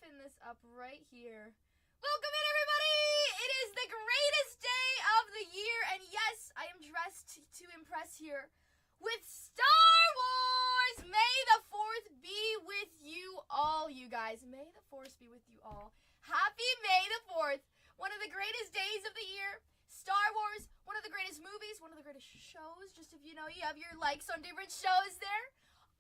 pin this up right here. Welcome in, everybody! It is the greatest day of the year, and yes, I am dressed to impress here with Star Wars! May the 4th be with you all, you guys. May the 4th be with you all. Happy May the 4th! One of the greatest days of the year. Star Wars, one of the greatest movies, one of the greatest shows. Just if you know, you have your likes on different shows there.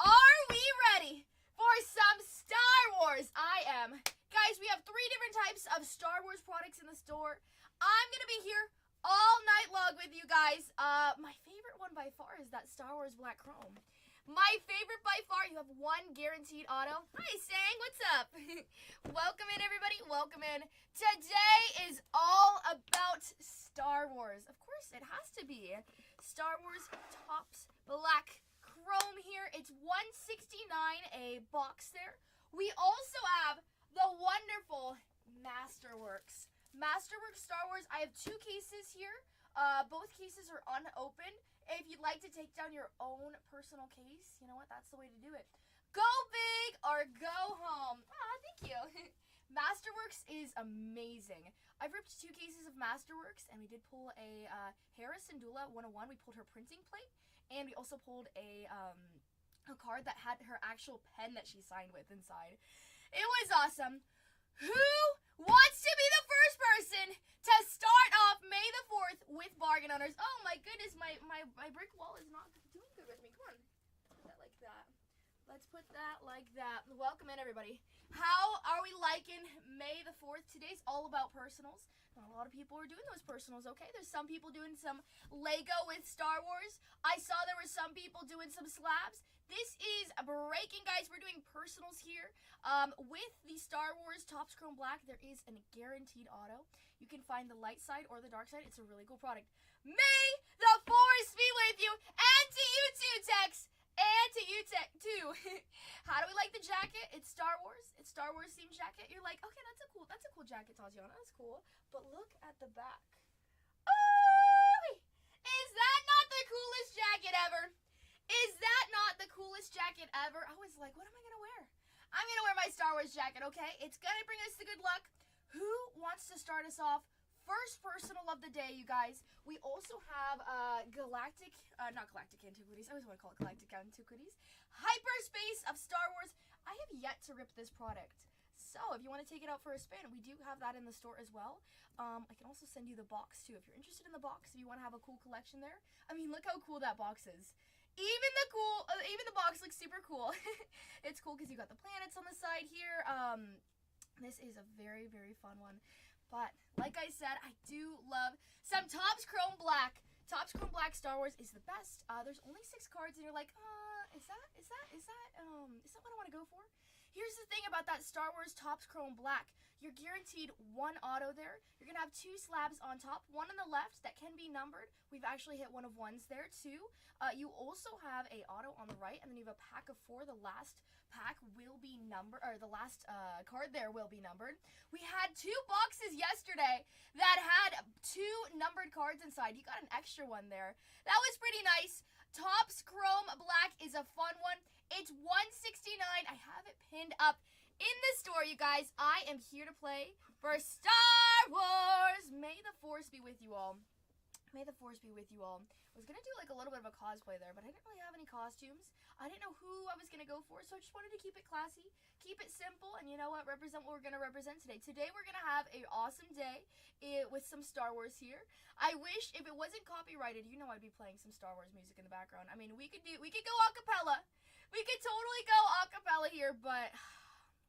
Are we ready for some Star Wars? I am. Guys, we have 3 different types of Star Wars products in the store. I'm going to be here all night long with you guys. My favorite one by far is that Star Wars Black Chrome. My favorite by far, you have 1 guaranteed auto. Hi, Sang, what's up? Welcome in, everybody. Welcome in. Today is all about Star Wars. Of course, it has to be. Star Wars Topps Black Chrome here. It's $169 a box there. We also have the wonderful Masterworks. Masterworks Star Wars. I have 2 cases here. Both cases are unopened. If you'd like to take down your own personal case, you know what? That's the way to do it. Go big or go home. Thank you. Masterworks is amazing. I've ripped 2 cases of Masterworks, and we did pull a Harris Syndulla 101. We pulled her printing plate, and we also pulled a card that had her actual pen that she signed with inside. It was awesome. Who wants to be the first person to start off May the 4th with bargain owners? Oh my goodness, my brick wall is not doing good with me. Come on, put that like that. Let's put that like that. Welcome in, everybody. How are we liking May the 4th? Today's all about personals. Not a lot of people are doing those personals, okay? There's some people doing some Lego with Star Wars. I saw there were some people doing some slabs. This is breaking, guys. We're doing personals here. With the Star Wars Topps Chrome Black, there is a guaranteed auto. You can find the light side or the dark side. It's a really cool product. May the Force be with you, and to you too, Tex. And to you too. How do we like the jacket? It's Star Wars. It's Star Wars themed jacket. You're like, okay, that's a cool jacket, Tatiana. That's cool. But look at the back. Oh, is that not the coolest jacket ever? Is that not the coolest jacket ever? I was like, what am I gonna wear? I'm gonna wear my Star Wars jacket, okay? It's gonna bring us the good luck. Who wants to start us off? First personal of the day, you guys. We also have not Galactic Antiquities. I always want to call it Galactic Antiquities. Hyperspace of Star Wars. I have yet to rip this product. So if you want to take it out for a spin, we do have that in the store as well. I can also send you the box too. If you're interested in the box, if you want to have a cool collection there. I mean, look how cool that box is. Even the box looks super cool. It's cool because you got the planets on the side here. This is a very, very fun one. But, like I said, I do love some Topps Chrome Black. Topps Chrome Black Star Wars is the best. There's only 6 cards, and you're like, is that what I want to go for? Here's the thing about that Star Wars Topps Chrome Black. You're guaranteed 1 auto there. You're going to have 2 slabs on top, 1 on the left that can be numbered. We've actually hit 1 of 1s there, too. You also have a auto on the right, and then you have a pack of 4. The last pack will be numbered, or the last card there will be numbered. We had 2 boxes yesterday that had 2 numbered cards inside. You got an extra one there. That was pretty nice. Topps Chrome Black is a fun one. It's $169. I have it pinned up in the store, you guys. I am here to play for Star Wars. May the Force be with you all. May the Force be with you all. I was going to do like a little bit of a cosplay there, but I didn't really have any costumes. I didn't know who I was going to go for, so I just wanted to keep it classy, keep it simple, and you know what? Represent what we're going to represent today. Today we're going to have an awesome day with some Star Wars here. I wish if it wasn't copyrighted, you know I'd be playing some Star Wars music in the background. I mean, we could go a cappella. We could totally go a cappella here, but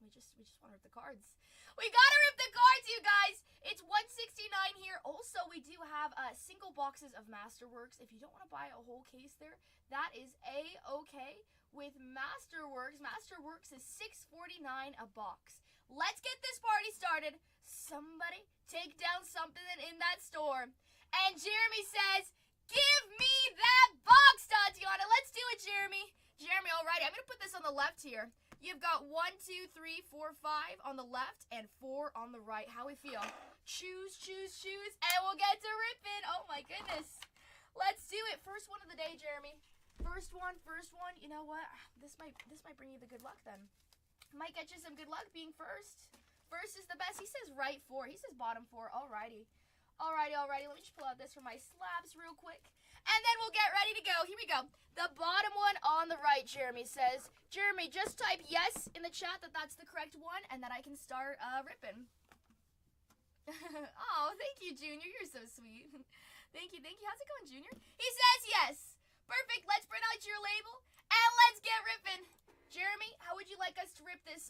we just want to rip the cards. We gotta rip the cards, you guys. It's $169 here. Also, we do have single boxes of Masterworks. If you don't want to buy a whole case there, that is a-okay with Masterworks. Masterworks is $6.49 a box. Let's get this party started. Somebody take down something in that store. And Jeremy says, give me that box, Tatiana. Let's do it, Jeremy. Jeremy, alrighty. I'm going to put this on the left here. You've got 1, 2, 3, 4, 5 on the left and 4 on the right. How we feel? Choose, choose, choose, and we'll get to ripping. Oh my goodness. Let's do it. First one of the day, Jeremy. First one. You know what? This might bring you the good luck then. Might get you some good luck being first. First is the best. He says right 4. He says bottom 4. Alrighty. Alrighty. Let me just pull out this for my slabs real quick. And then we'll get ready to go. Here we go. The bottom one on the right, Jeremy says. Jeremy, just type yes in the chat that that's the correct one and that I can start ripping. Oh, thank you, Junior. You're so sweet. Thank you. How's it going, Junior? He says yes. Perfect. Let's print out your label and let's get ripping. Jeremy, how would you like us to rip this?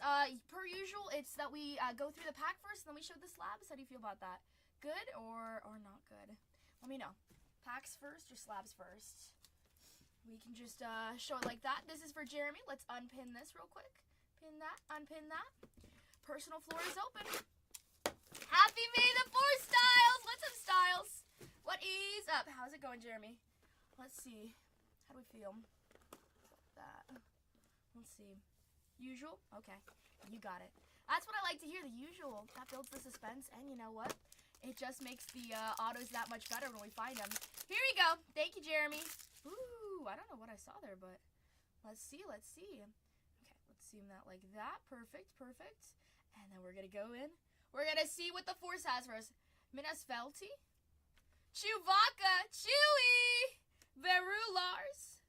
Per usual, it's that we go through the pack first and then we show the slabs. How do you feel about that? Good or not good? Let me know. Packs first or slabs first? We can just show it like that. This is for Jeremy. Let's unpin this real quick. Pin that, unpin that. Personal floor is open. Happy May the 4th, Styles! Let's have Styles. What is up? How's it going, Jeremy? Let's see. How do we feel? That. Let's see. Usual? Okay. You got it. That's what I like to hear, the usual. That builds the suspense, and you know what? It just makes the autos that much better when we find them. Here we go. Thank you, Jeremy. Ooh, I don't know what I saw there, but let's see. Okay, let's zoom that like that. Perfect. And then we're going to go in. We're going to see what the force has for us. Minasfelti, Chewbacca, Chewie, Verulars,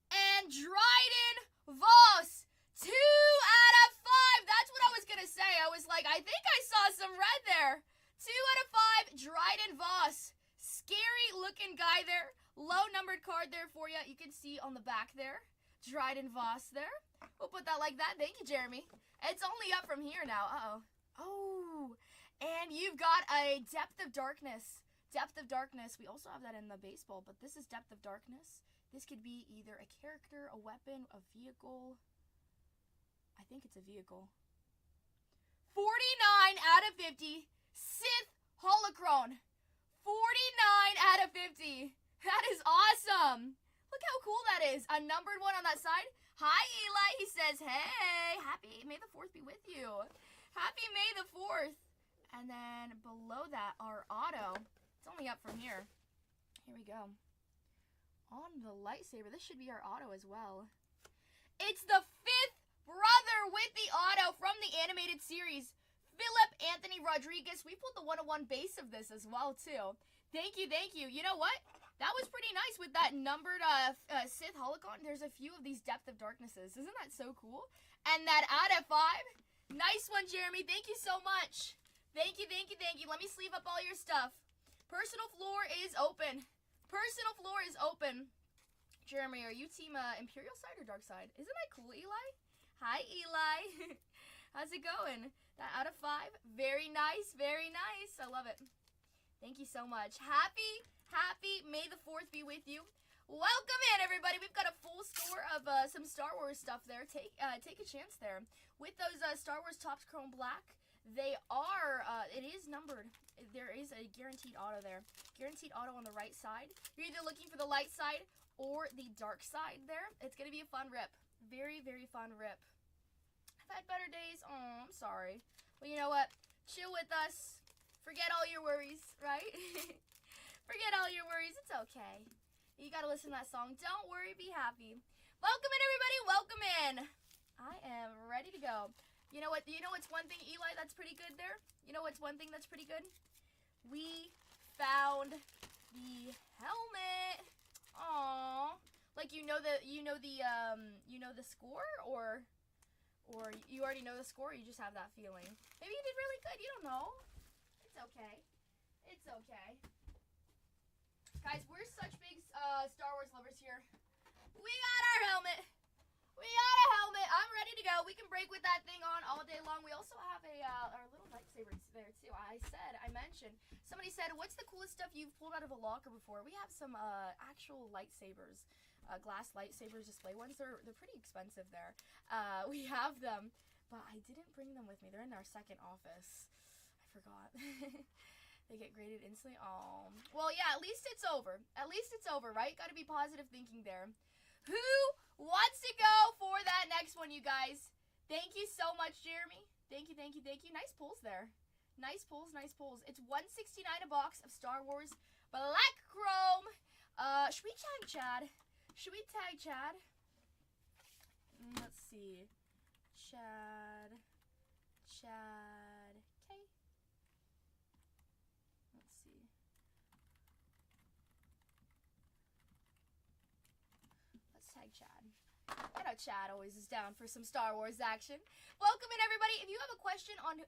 and Dryden Voss. 2 out of 5. That's what I was going to say. I was like, I think I saw some red there. 2 out of 5, Dryden Voss. Scary looking guy there. Low numbered card there for you. You can see on the back there. Dryden Voss there. We'll put that like that. Thank you, Jeremy. It's only up from here now. Uh-oh. Oh. And you've got a Depth of Darkness. Depth of Darkness. We also have that in the baseball, but this is Depth of Darkness. This could be either a character, a weapon, a vehicle. I think it's a vehicle. 49 out of 50. Sith Holocron. 49 out of 50. That is awesome. Look how cool that is. A numbered one on that side. Hi, Eli. He says, hey, happy May the 4th be with you. Happy May the 4th. And then below that, our auto. It's only up from here. Here we go. On the lightsaber. This should be our auto as well. It's the 5th brother with the auto from the animated series. Philip Anthony Rodriguez. We pulled the 101 base of this as well, too. Thank you. You know what? That was pretty nice with that numbered Sith Holocron. There's a few of these Depth of Darknesses. Isn't that so cool? And that out of 5. Nice one, Jeremy. Thank you so much. Thank you. Let me sleeve up all your stuff. Personal floor is open. Jeremy, are you team Imperial side or Dark side? Isn't that cool, Eli? Hi, Eli. How's it going? That out of 5. Very nice. I love it. Thank you so much. Happy May the 4th be with you. Welcome in, everybody. We've got a full store of some Star Wars stuff there. Take a chance there. With those Star Wars Topps Chrome Black, they are, it is numbered. There is a guaranteed auto there. Guaranteed auto on the right side. You're either looking for the light side or the dark side there. It's going to be a fun rip. Very fun rip. I've had better days. Oh, I'm sorry. Well, you know what? Chill with us. Forget all your worries, right? Forget all your worries. It's okay. You gotta listen to that song. Don't worry, be happy. Welcome in, everybody. Welcome in. I am ready to go. You know what? You know what's one thing, Eli, that's pretty good there? You know what's one thing that's pretty good? We found the helmet. Aww. Like you know the score, or you already know the score, or you just have that feeling. Maybe you did really good. You don't know. It's okay. It's okay. Guys, we're such big Star Wars lovers here. We got our helmet. I'm ready to go. We can break with that thing on all day long. We also have our little lightsabers there too. I mentioned. Somebody said, what's the coolest stuff you've pulled out of a locker before? We have some actual lightsabers. Glass lightsabers, display ones. They're pretty expensive there. We have them, but I didn't bring them with me. They're in our second office. I forgot. They get graded instantly. Oh, well, yeah, at least it's over. At least it's over, right? Got to be positive thinking there. Who wants to go for that next one, you guys? Thank you so much, Jeremy. Thank you. Nice pulls there. Nice pulls. It's $169 a box of Star Wars Black Chrome. Should we tag Chad? Let's see. Chad. Chad. Okay. Let's see. Let's tag Chad. I know Chad always is down for some Star Wars action. Welcome in, everybody. If you have a question on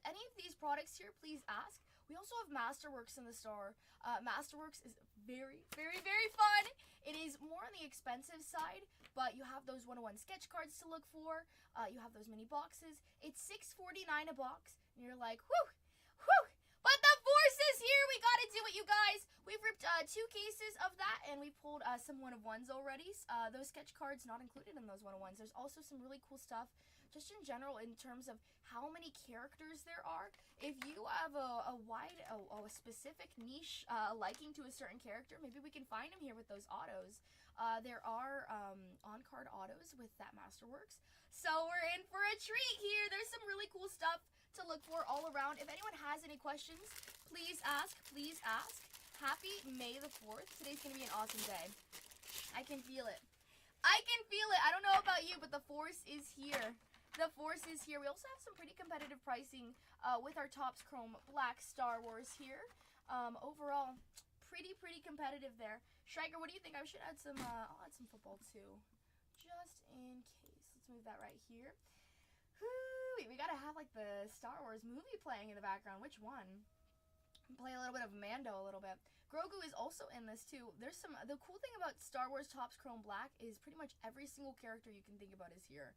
any of these products here, please ask. We also have Masterworks in the store. Masterworks is very, very, very fun. It is more on the expensive side, but you have those 101 sketch cards to look for. You have those mini boxes. It's $6.49 a box, and you're like, whew, whew. But the Force is here. We got to do it, you guys. We've ripped 2 cases of that, and we pulled some 101s already. Those sketch cards not included in those 101s. There's also some really cool stuff just in general in terms of how many characters there are. If you have a specific niche liking to a certain character, maybe we can find him here with those autos. There are on-card autos with that Masterworks. So we're in for a treat here. There's some really cool stuff to look for all around. If anyone has any questions, please ask. Please ask. Happy May the 4th. Today's going to be an awesome day. I can feel it. I can feel it. I don't know about you, but the Force is here. The Force is here. We also have some pretty competitive pricing with our Topps Chrome Black Star Wars here. Overall, pretty competitive there. Striker, what do you think? I should add some, I'll add some football too. Just in case. Let's move that right here. Whew, we gotta have like the Star Wars movie playing in the background. Which one? Play a little bit of Mando a little bit. Grogu is also in this too. There's some, the cool thing about Star Wars Topps Chrome Black is pretty much every single character you can think about is here.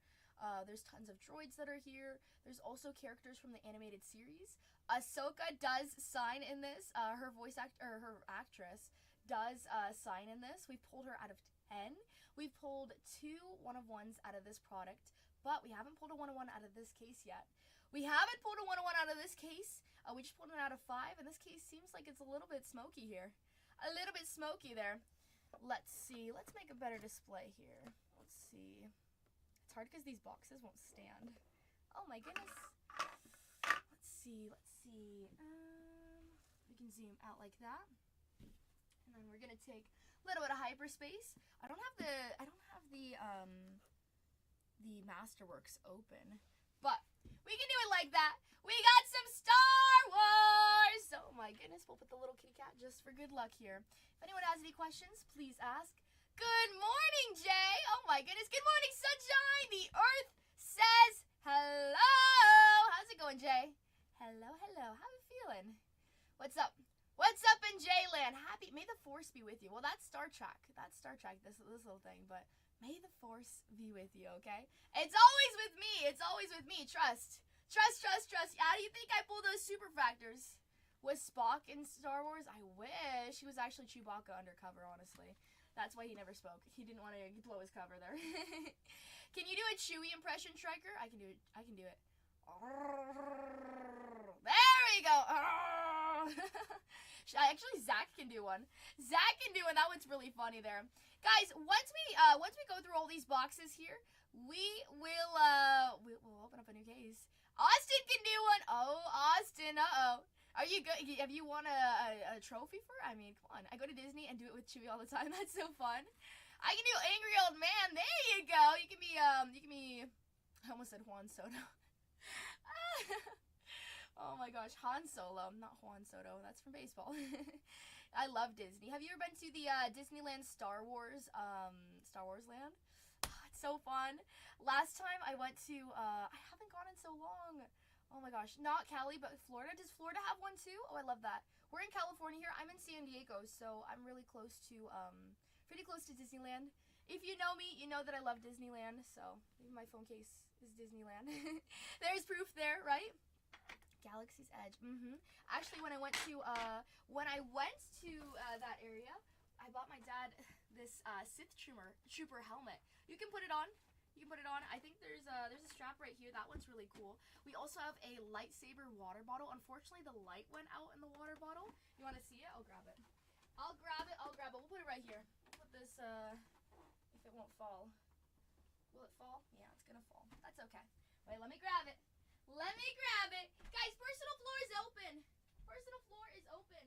There's tons of droids that are here. There's also characters from the animated series. Ahsoka does sign in this. Her voice actor, her actress does sign in this. We pulled her out of 10. We pulled 2 1-of-1s out of this product, but we haven't pulled a 1-of-1 out of this case yet. We haven't pulled a 1-of-1 out of this case. We just pulled it out of 5, and this case seems like it's a little bit smoky here. A little bit smoky there. Let's see. Let's make a better display here. Let's see. It's hard because these boxes won't stand. Oh my goodness. Let's see. Let's see. We can zoom out like that. And then we're gonna take a little bit of hyperspace. I don't have the Masterworks open, but we can do it like that. We got some Star Wars! Oh my goodness, we'll put the little kitty cat just for good luck here. If anyone has any questions, please ask. Good morning, Jay! Oh my goodness, good morning, sunshine! The Earth says hello! How's it going, Jay? Hello, hello, how are you feeling? What's up? What's up in J-Land? Happy, may the Force be with you. Well, that's Star Trek. That's Star Trek, this little thing, but may the Force be with you, okay? It's always with me. It's always with me. Trust. Trust, trust, trust. How do you think I pulled those super factors? Was Spock in Star Wars? I wish. He was actually Chewbacca undercover, honestly. That's why he never spoke. He didn't want to blow his cover there. Can you do a Chewie impression, Striker? I can do it. I can do it. There we go. Actually, Zach can do one. Zach can do one. That one's really funny there. Guys, once we go through all these boxes here, we'll open up a new case. Austin can do one. Oh, Austin, Are you good? Have you won a trophy for? I mean, come on. I go to Disney and do it with Chewie all the time. That's so fun. I can do Angry Old Man. There you go. You can be, I almost said Juan Soto. Oh my gosh, Han Solo, not Juan Soto. That's from baseball. I love Disney. Have you ever been to the Disneyland Star Wars Land? Oh, it's so fun. Last time I went to, I haven't gone in so long. Oh my gosh, not Cali, but Florida. Does Florida have one too? Oh, I love that. We're in California here. I'm in San Diego, so I'm really close to, pretty close to Disneyland. If you know me, you know that I love Disneyland, so maybe my phone case is Disneyland. There's proof there, right? Galaxy's Edge. Actually, when I went to that area, I bought my dad this Sith Trooper helmet. You can put it on. You can put it on. I think there's a strap right here. That one's really cool. We also have a lightsaber water bottle. Unfortunately, the light went out in the water bottle. You want to see it? I'll grab it. I'll grab it. I'll grab it. We'll put it right here. We'll put this, if it won't fall. Will it fall? Yeah, it's gonna fall. That's okay. Wait, let me grab it. Let me grab it. Guys, personal floor is open. Personal floor is open.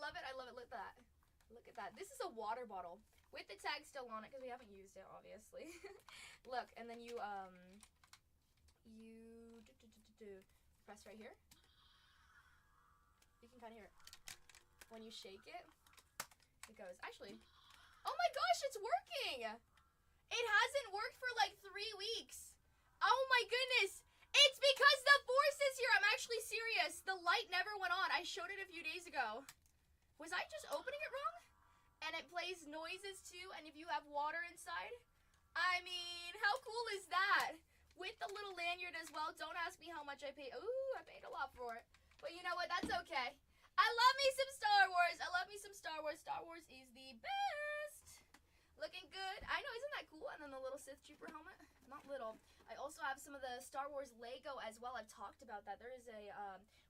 love it. I love it. Look at that. Look at that. This is a water bottle with the tag still on it because we haven't used it, obviously. Look, and then you press right here. You can kind of hear it. When you shake it, it goes. Actually, oh my gosh, it's working! It hasn't worked for like 3 weeks. Oh my goodness! It's because the force is here. I'm actually serious. The light never went on. I showed it a few days ago. Was I just opening it wrong? And it plays noises too, and if you have water inside, I mean, how cool is that? With the little lanyard as well. Don't ask me how much I paid. Ooh, I paid a lot for it. But you know what? That's okay. I love me some Star Wars. I love me some Star Wars. Star Wars is the best. Looking good. I know, isn't that cool? And then the little Sith Trooper helmet. Not little. I also have some of the Star Wars Lego as well. I've talked about that. There is a,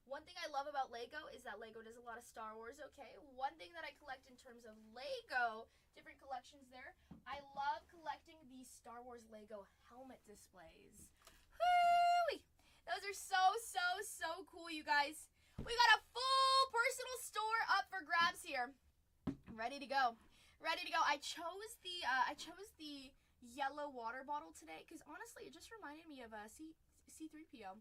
one thing I love about Lego is that Lego does a lot of Star Wars, okay? One thing that I collect in terms of Lego, different collections there, I love collecting the Star Wars Lego helmet displays. Whoo-wee! Those are so cool, you guys. We got a full personal store up for grabs here. I'm ready to go. Ready to go. I chose the yellow water bottle today because honestly, it just reminded me of C3PO.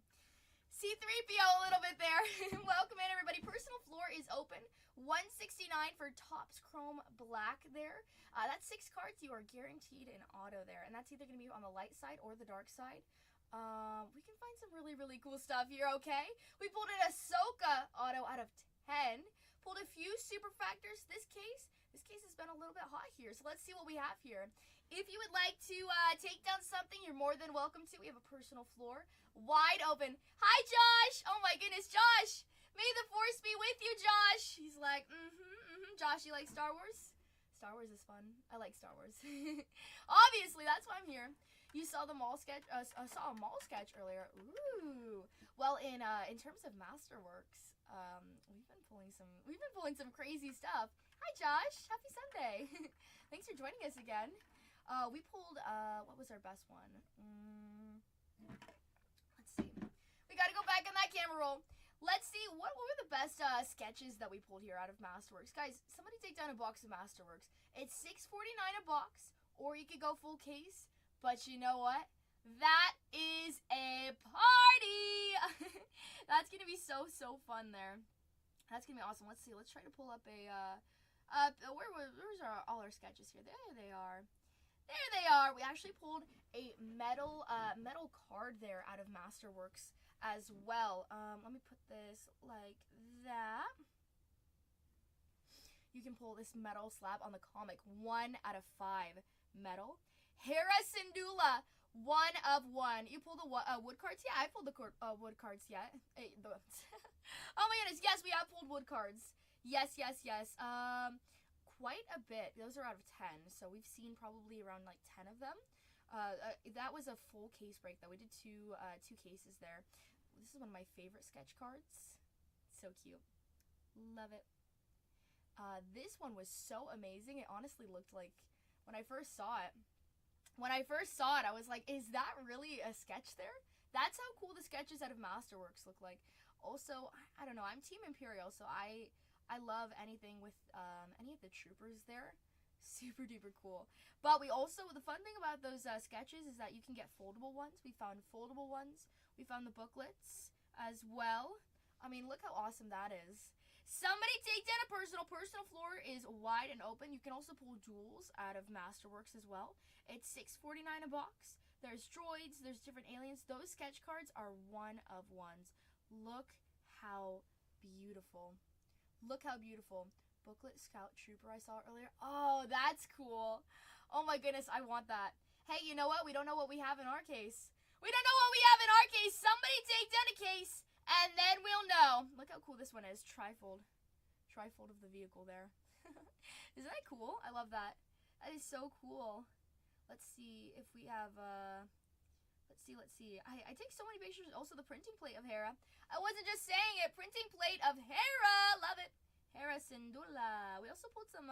C3PO a little bit there. Welcome in, everybody. Personal floor is open. $169 for Topps Chrome Black there. That's 6 cards. You are guaranteed an auto there, and that's either going to be on the light side or the dark side. We can find some really cool stuff here, okay? We pulled an Ahsoka auto out of 10. Pulled a few super factors. This case has been a little bit hot here, so let's see what we have here. If you would like to take down something, you're more than welcome to. We have a personal floor wide open. Hi, Josh. Oh my goodness, Josh. May the force be with you, Josh. He's like, Josh, you like Star Wars? Star Wars is fun. I like Star Wars. Obviously, that's why I'm here. You saw the mall sketch. Saw a mall sketch earlier. Ooh. Well, in terms of Masterworks, we've been pulling some crazy stuff. Hi, Josh. Happy Sunday. Thanks for joining us again. We pulled what was our best one? Let's see. We got to go back on that camera roll. Let's see what were the best sketches that we pulled here out of Masterworks. Guys, somebody take down a box of Masterworks. It's $6.49 a box, or you could go full case. But you know what? That is a party! That's going to be so fun there. That's going to be awesome. Let's see. Let's try to pull up a, where's all our sketches here? There they are. There they are. We actually pulled a metal card there out of Masterworks as well. Let me put this like that. You can pull this metal slab on the comic. 1 out of 5 metal. Hera Syndulla, 1 of 1. You pulled the wood cards? Yeah, I pulled the wood cards yet. Oh my goodness, yes, we have pulled wood cards. Yes. Quite a bit. Those are out of 10, so we've seen probably around like 10 of them. That was a full case break though. We did two cases there. This is one of my favorite sketch cards. So cute. Love it. This one was so amazing. It honestly looked like, when I first saw it, I was like, is that really a sketch there? That's how cool the sketches out of Masterworks look like. Also, I don't know, I'm Team Imperial, so I love anything with any of the troopers there. Super duper cool. But we also, the fun thing about those sketches is that you can get foldable ones. We found foldable ones. We found the booklets as well. I mean, look how awesome that is. Somebody take down a personal. Personal floor is wide and open. You can also pull jewels out of Masterworks as well. It's $6.49 a box. There's droids. There's different aliens. Those sketch cards are 1 of 1s. Look how beautiful. Look how beautiful. Booklet Scout Trooper I saw earlier. Oh, that's cool. Oh my goodness, I want that. Hey, you know what? We don't know what we have in our case. We don't know what we have in our case. Somebody take down a case. And then we'll know. Look how cool this one is. Trifold of the vehicle there. Isn't that cool? I love that. That is so cool. Let's see if we have, let's see. I take so many pictures. Also the printing plate of Hera. I wasn't just saying it. Printing plate of Hera. Love it. Hera Syndulla. We also pulled some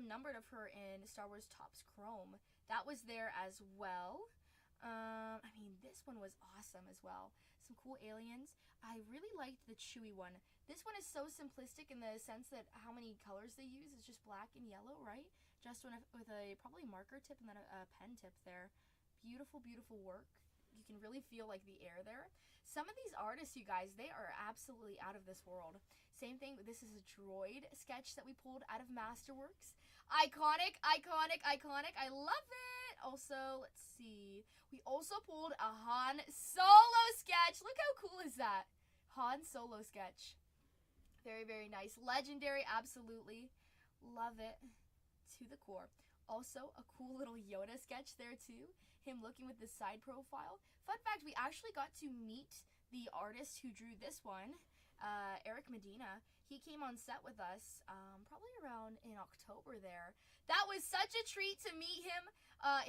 numbered of her in Star Wars Topps Chrome. That was there as well. I mean, this one was awesome as well. some cool aliens. I really liked the Chewy one. This one is so simplistic in the sense that how many colors they use is just black and yellow, right? Just with a probably marker tip and then a pen tip there. Beautiful, beautiful work. You can really feel like the air there. Some of these artists, you guys, they are absolutely out of this world. Same thing, this is a droid sketch that we pulled out of Masterworks. Iconic, iconic, iconic. I love it. Also, let's see. We also pulled a Han Solo sketch. Look how cool is that? Han Solo sketch. Very, very nice. Legendary, absolutely. Love it to the core. Also, a cool little Yoda sketch there too. Him looking with the side profile. Fun fact, we actually got to meet the artist who drew this one, Eric Medina. He came on set with us probably around in October there. That was such a treat to meet him.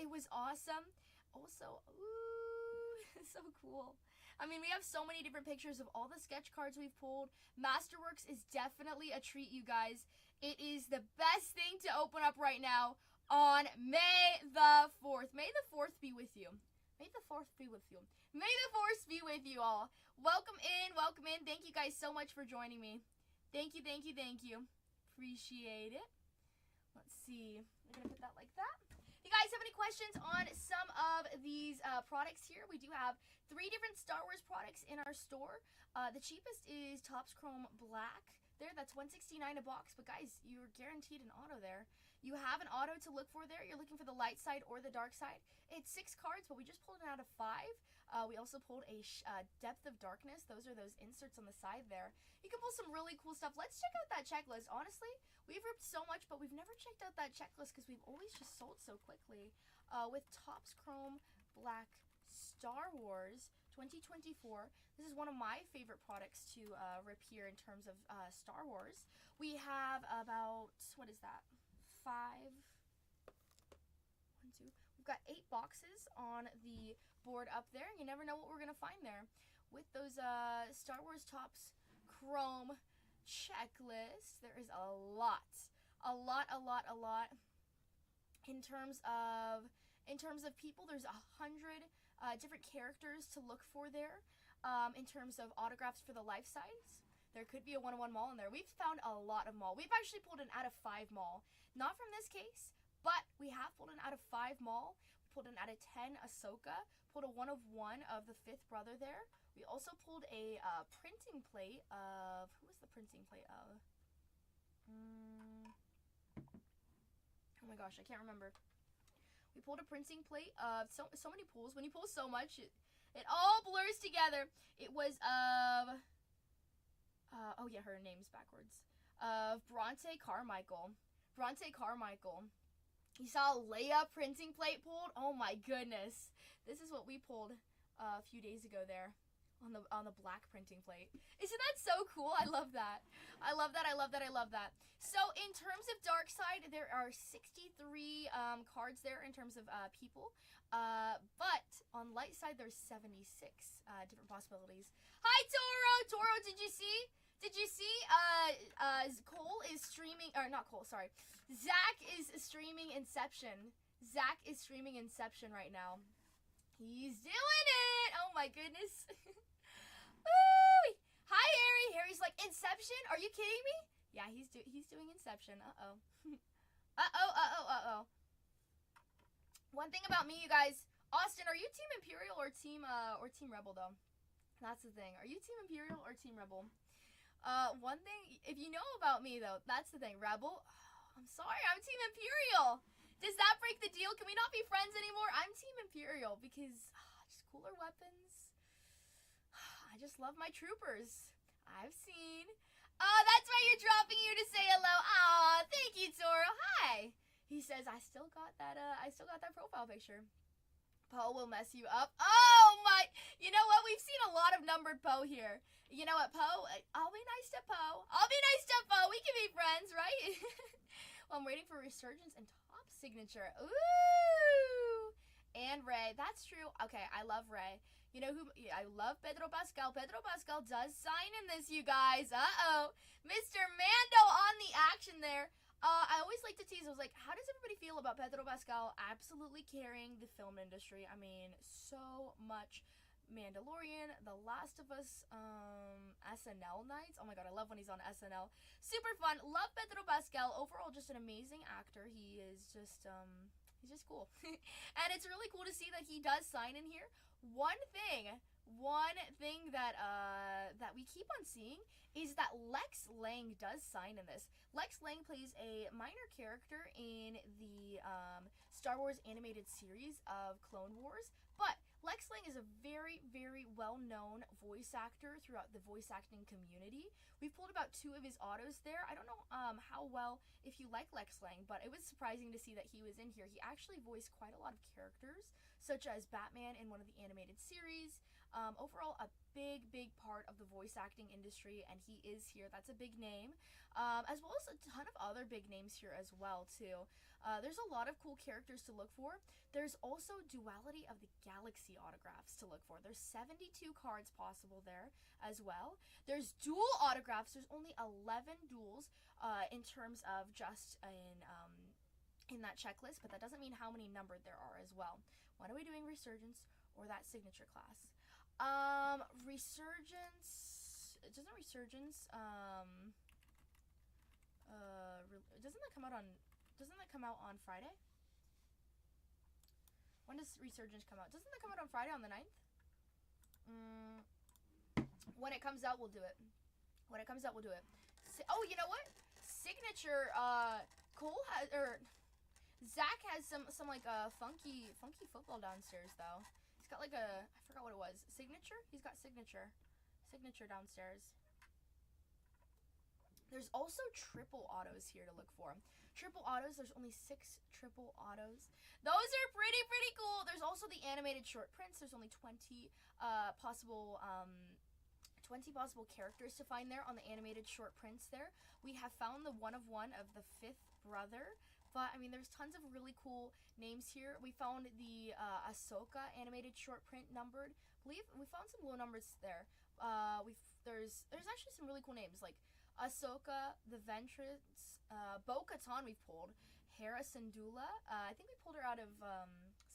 It was awesome. Also, ooh, so cool. I mean, we have so many different pictures of all the sketch cards we've pulled. Masterworks is definitely a treat, you guys. It is the best thing to open up right now on May the 4th. May the 4th be with you. May the 4th be with you. May the 4th be with you all. Welcome in, welcome in. Thank you guys so much for joining me. Thank you, thank you, thank you. Appreciate it. Let's see. We're going to put that like that. You guys have any questions on some of these products here? We do have 3 different Star Wars products in our store. The cheapest is Topps Chrome Black. There, that's $169 a box. But guys, you're guaranteed an auto there. You have an auto to look for there. You're looking for the light side or the dark side. It's 6 cards, but we just pulled it out of 5. We also pulled a Depth of Darkness. Those are those inserts on the side there. You can pull some really cool stuff. Let's check out that checklist. Honestly, we've ripped so much, but we've never checked out that checklist because we've always just sold so quickly. With Topps Chrome Black Star Wars 2024. This is one of my favorite products to rip here in terms of Star Wars. We have about, what is that? 5, 1, 2. We've got 8 boxes on the board up there. You never know what we're gonna find there. With those Star Wars Topps Chrome checklist, there is a lot. In terms of people, there's 100 different characters to look for there. In terms of autographs for the life size, there could be a 1-on-1 Maul in there. We've found a lot of Maul. We've actually pulled an out of 5 Maul. Not from this case, but we have pulled an out of 5 Maul. We pulled an out of 10 Ahsoka. Pulled a 1-of-1 of the 5th brother there. We also pulled a printing plate of, who was the printing plate of? Oh my gosh, I can't remember. We pulled a printing plate of so many pulls. When you pull so much, it all blurs together. It was of, oh yeah, her name's backwards. Of Bronte Carmichael. You saw Leia printing plate pulled? Oh my goodness. This is what we pulled a few days ago there on the black printing plate. Isn't that so cool? I love that. I love that. So in terms of dark side, there are 63 cards there in terms of people. But on light side, there's 76 different possibilities. Hi, Toro! Toro, did you see? Cole is streaming, or not Cole, sorry. Zach is streaming Inception. Zach is streaming Inception right now. He's doing it! Oh my goodness. Woo! Hi, Harry. Harry's like, Inception? Are you kidding me? Yeah, he's doing Inception. Uh-oh. One thing about me, you guys. Austin, are you Team Imperial or Team Rebel, though? That's the thing. Are you Team Imperial or Team Rebel? One thing, if you know about me, though, that's the thing. Rebel, I'm sorry, I'm Team Imperial. Does that break the deal? Can we not be friends anymore? I'm Team Imperial because just cooler weapons. I just love my troopers. I've seen. Oh, that's why you're dropping you to say hello. Aw, thank you, Toro. Hi. He says, I still got that profile picture. Poe will mess you up. Oh my, you know what? We've seen a lot of numbered Poe here. You know what, Poe? I'll be nice to Poe. We can be friends, right? Well, I'm waiting for Resurgence and Top Signature. Ooh. And Rey. That's true. Okay, I love Rey. You know who? I love Pedro Pascal. Pedro Pascal does sign in this, you guys. Uh-oh. Mr. Mando on the action there. I always like to tease. I was like, how does everybody feel about Pedro Pascal absolutely carrying the film industry? I mean, so much Mandalorian, The Last of Us, SNL nights. Oh my god, I love when he's on SNL. Super fun. Love Pedro Pascal. Overall, just an amazing actor. He's just cool. And it's really cool to see that he does sign in here. One thing that we keep on seeing is that Lex Lang does sign in this. Lex Lang plays a minor character in the Star Wars animated series of Clone Wars, but Lex Lang is a very, very well-known voice actor throughout the voice acting community. We've pulled about 2 of his autos there. I don't know how well, if you like Lex Lang, but it was surprising to see that he was in here. He actually voiced quite a lot of characters, such as Batman in one of the animated series. Overall, a big, big part of the voice acting industry, and he is here. That's a big name, as well as a ton of other big names here as well, too. There's a lot of cool characters to look for. There's also Duality of the Galaxy autographs to look for. There's 72 cards possible there as well. There's dual autographs. There's only 11 duels in terms of just in that checklist, but that doesn't mean how many numbered there are as well. When are we doing Resurgence or that signature class? Resurgence. Doesn't Resurgence doesn't that come out on Friday? When does Resurgence come out? Doesn't that come out on Friday on the 9th? When it comes out, we'll do it. When it comes out, we'll do it. Oh, you know what? Signature, Cole has, or Zach has some like funky football downstairs though. He's got like I forgot what it was. Signature? He's got signature downstairs. There's also triple autos here to look for. Triple autos, there's only 6 triple autos. Those are pretty cool. There's also the animated short prints. There's only 20 possible characters to find there on the animated short prints there. We have found the one of the 5th brother. But, I mean, there's tons of really cool names here. We found the Ahsoka animated short print numbered. I believe we found some low numbers there. There's actually some really cool names, like Ahsoka, the Ventress, Bo-Katan we've pulled, Hera Syndulla. I think we pulled her out of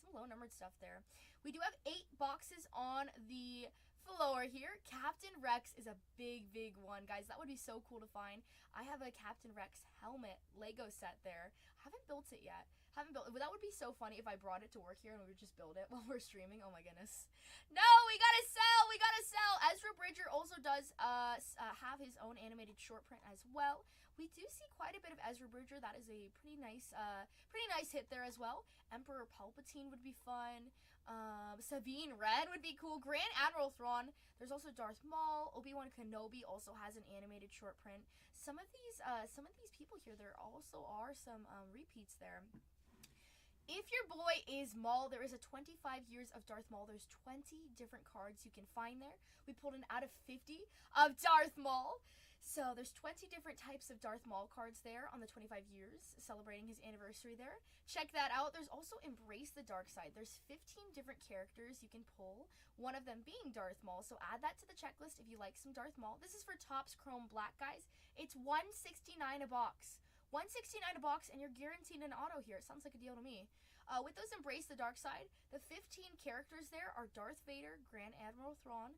some low-numbered stuff there. We do have 8 boxes on the floor here. Captain Rex is a big one, guys. That would be so cool to find. I have a Captain Rex helmet Lego set there. Haven't built it yet. That would be so funny if I brought it to work here and we would just build it while we're streaming. Oh my goodness. No, we gotta sell. Ezra Bridger also does have his own animated short print as well. We do see quite a bit of Ezra Bridger. That is a pretty nice hit there as well. Emperor Palpatine would be fun. Sabine Wren would be cool. Grand Admiral Thrawn. There's also Darth Maul. Obi-Wan Kenobi also has an animated short print. Some of these people here, there also are some repeats there. If your boy is Maul, there is a 25 years of Darth Maul. There's 20 different cards you can find there. We pulled an out of 50 of Darth Maul. So there's 20 different types of Darth Maul cards there on the 25 years, celebrating his anniversary there. Check that out. There's also Embrace the Dark Side. There's 15 different characters you can pull, one of them being Darth Maul. So add that to the checklist if you like some Darth Maul. This is for Topps Chrome Black, guys. It's $169 a box. $169 a box, and you're guaranteed an auto here. It sounds like a deal to me. With those Embrace the Dark Side, the 15 characters there are Darth Vader, Grand Admiral Thrawn,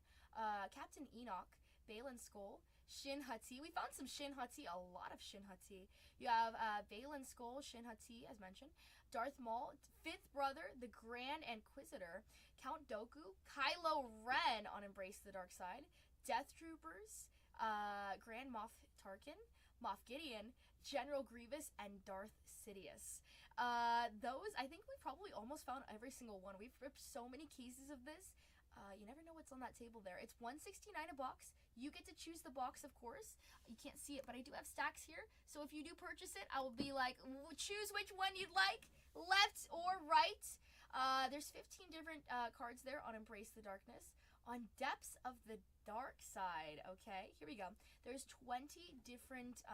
Captain Enoch, Baylan Skoll, Shin Hati. We found some Shin Hati, a lot of Shin Hati. You have Baylan Skoll, Shin Hati, as mentioned, Darth Maul, 5th brother, the Grand Inquisitor, Count Dooku, Kylo Ren on Embrace the Dark Side, Death Troopers, Grand Moff Tarkin, Moff Gideon, General Grievous, and Darth Sidious. Those, I think we probably almost found every single one. We've ripped so many cases of this. You never know what's on that table there. It's $169 a box. You get to choose the box, of course. You can't see it, but I do have stacks here. So if you do purchase it, I will be like, choose which one you'd like, left or right. There's 15 different cards there on Embrace the Darkness. On Depths of the Dark Side, okay, here we go. There's 20 different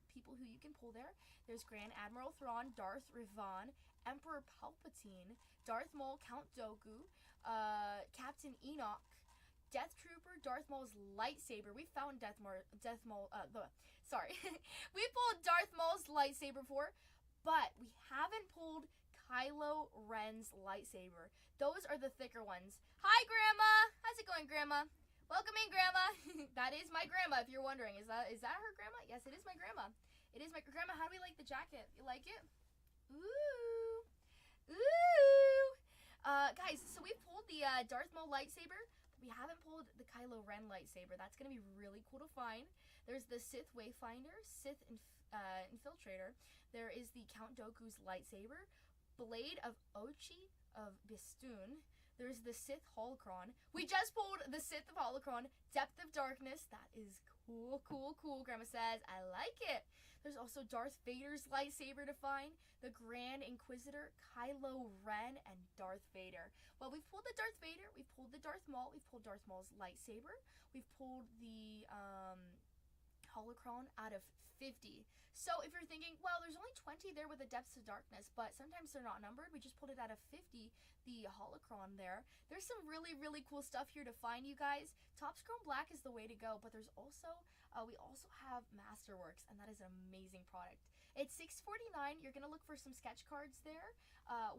people who you can pull there. There's Grand Admiral Thrawn, Darth Revan, Emperor Palpatine, Darth Maul, Count Dooku, Captain Enoch, Death Trooper, Darth Maul's lightsaber. We found we pulled Darth Maul's lightsaber before, but we haven't pulled Kylo Ren's lightsaber. Those are the thicker ones. Hi, Grandma. How's it going, Grandma? Welcome in, Grandma. That is my grandma, if you're wondering. Is that her grandma? Yes, it is my grandma. It is my grandma. How do we like the jacket? You like it? Ooh. Ooh. Guys, so we pulled the Darth Maul lightsaber, but we haven't pulled the Kylo Ren lightsaber. That's going to be really cool to find. There's the Sith Wayfinder, Sith Infiltrator. There is the Count Dooku's lightsaber, Blade of Ochi of Bistoon. There's the Sith Holocron. We just pulled the Sith of Holocron, Depth of Darkness. That is cool, cool, cool, Grandma says. I like it. There's also Darth Vader's lightsaber to find, the Grand Inquisitor, Kylo Ren, and Darth Vader. Well, we've pulled the Darth Vader, we've pulled the Darth Maul, we've pulled Darth Maul's lightsaber, we've pulled the Holocron out of 50. So if you're thinking, well, there's only 20 there with the Depths of Darkness, but sometimes they're not numbered. We just pulled it out of 50, the Holocron there. There's some really, really cool stuff here to find, you guys. Topps Chrome Black is the way to go, but there's also, we also have Masterworks, and that is an amazing product. It's $6.49. You're going to look for some sketch cards there.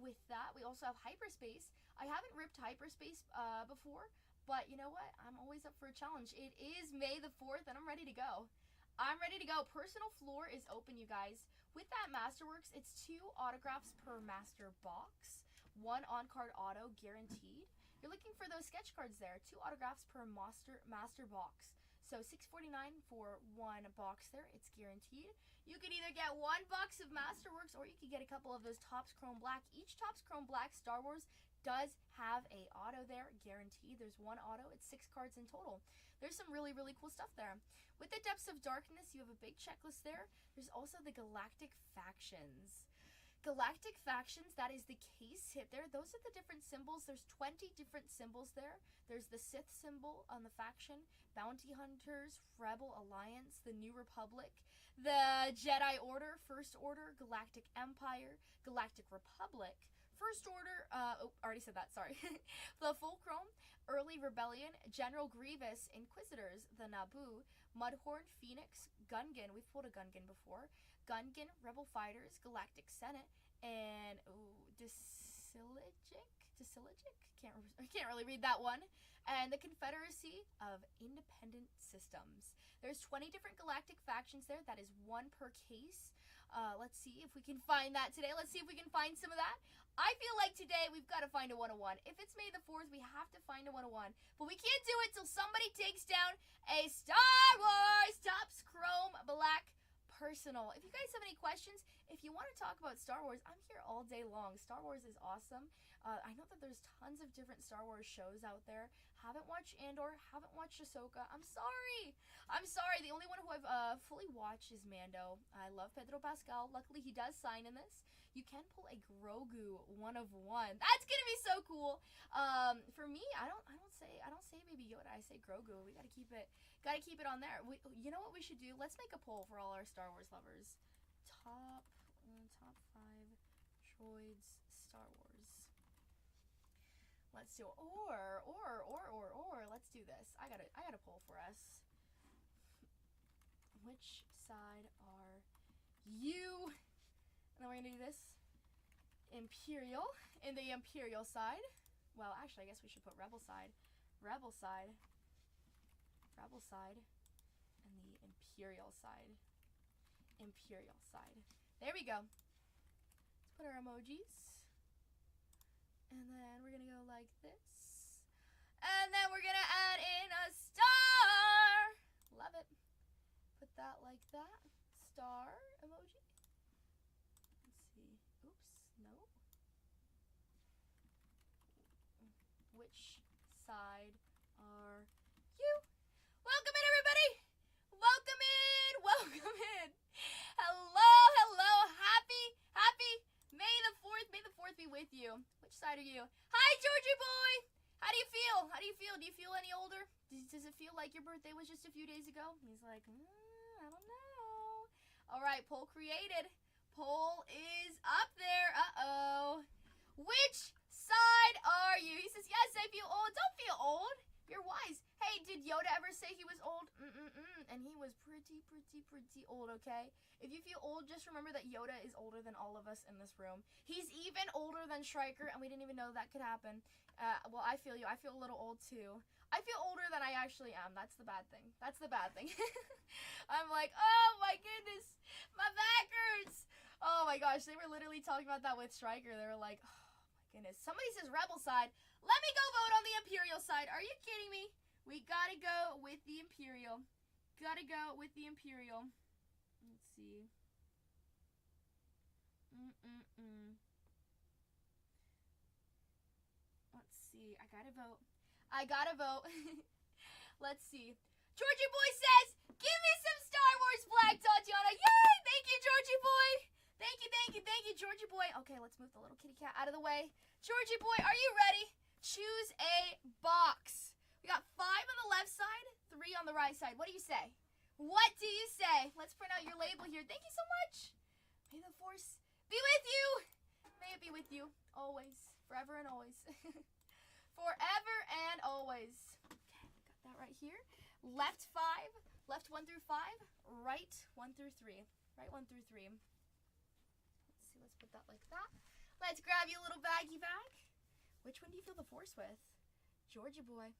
With that, we also have Hyperspace. I haven't ripped Hyperspace before, but you know what? I'm always up for a challenge. It is May the 4th, and I'm ready to go. I'm ready to go. Personal floor is open, you guys. With that Masterworks, it's 2 autographs per master box. 1 on-card auto guaranteed. You're looking for those sketch cards there. 2 autographs per master box. So $6.49 for 1 box there. It's guaranteed. You could either get 1 box of Masterworks or you could get a couple of those Topps Chrome Black. Each Topps Chrome Black Star Wars does have a auto there, guaranteed. There's 1 auto. It's 6 cards in total. There's some really, really cool stuff there. With the Depths of Darkness, you have a big checklist there. There's also the Galactic Factions. Galactic Factions, that is the case hit there. Those are the different symbols. There's 20 different symbols there. There's the Sith symbol on the faction, Bounty Hunters, Rebel Alliance, the New Republic, the Jedi Order, First Order, Galactic Empire, Galactic Republic, First Order, already said that, sorry. The Fulcrum, Early Rebellion, General Grievous, Inquisitors, the Naboo, Mudhorn, Phoenix, Gungan, we've pulled a Gungan before, Gungan, Rebel Fighters, Galactic Senate, and, Disilogic? Can't really read that one. And the Confederacy of Independent Systems. There's 20 different galactic factions there. That is 1 per case. Let's see if we can find that today. Let's see if we can find some of that. I feel like today we've got to find a 101. If it's May the 4th, we have to find a 101. But we can't do it till somebody takes down a Star Wars Topps Chrome Black Personal. If you guys have any questions, if you want to talk about Star Wars, I'm here all day long. Star Wars is awesome. I know that there's tons of different Star Wars shows out there. Haven't watched Andor, haven't watched Ahsoka. I'm sorry. The only one who I've fully watched is Mando. I love Pedro Pascal. Luckily, he does sign in this. You can pull a Grogu 1 of 1. That's gonna be so cool. For me, I don't say Baby Yoda. I say Grogu. We gotta keep it on there. You know what we should do? Let's make a poll for all our Star Wars lovers. Top 5 droids Star Wars. Let's do or let's do this. I got a poll for us. Which side are you? And then we're gonna do this. Imperial in the Imperial side. Well, actually, I guess we should put Rebel side. Rebel side. Rebel side. And the Imperial side. Imperial side. There we go. Let's put our emojis. And then we're gonna go like this. And then we're gonna add in a star. Love it. Put that like that. Star emoji. Let's see. Oops, no. Which side are you? Welcome in, everybody. Welcome in. Welcome in. Hello, hello. Happy May the 4th. May the 4th be with you. Which side are you? Hi, Georgie boy. How do you feel? How do you feel? Do you feel any older? Does it feel like your birthday was just a few days ago? He's like, I don't know. All right, poll created. Poll is up there. Uh-oh. Which side are you? He says, yes, I feel old. Don't feel old. You're wise. Hey, did Yoda ever say he was old? And he was pretty old, okay? If you feel old, just remember that Yoda is older than all of us in this room. He's even older than Striker, and we didn't even know that could happen. Well, I feel you. I feel a little old, too. I feel older than I actually am. That's the bad thing. That's the bad thing. I'm like, oh my goodness, my back hurts. Oh my gosh, they were literally talking about that with Striker. They were like, oh my goodness. Somebody says Rebel side. Let me go vote on the Imperial side. Are you kidding me? We gotta go with the Imperial. Gotta go with the Imperial. Let's see. Let's see. I gotta vote. I gotta vote. Let's see. Georgie Boy says, give me some Star Wars flag, Tatiana. Yay! Thank you, Georgie Boy. Thank you, Georgie Boy. Okay, let's move the little kitty cat out of the way. Georgie Boy, are you ready? Choose a box. We got 5 on the left side, 3 on the right side. What do you say? What do you say? Let's print out your label here. Thank you so much. May the Force be with you. May it be with you always, forever and always. Forever and always. Okay, got that right here. Left 5, left 1 through 5, right 1 through 3. Right 1 through 3. Let's see, let's put that like that. Let's grab you a little baggy bag. Which one do you feel the Force with? Georgie Boy.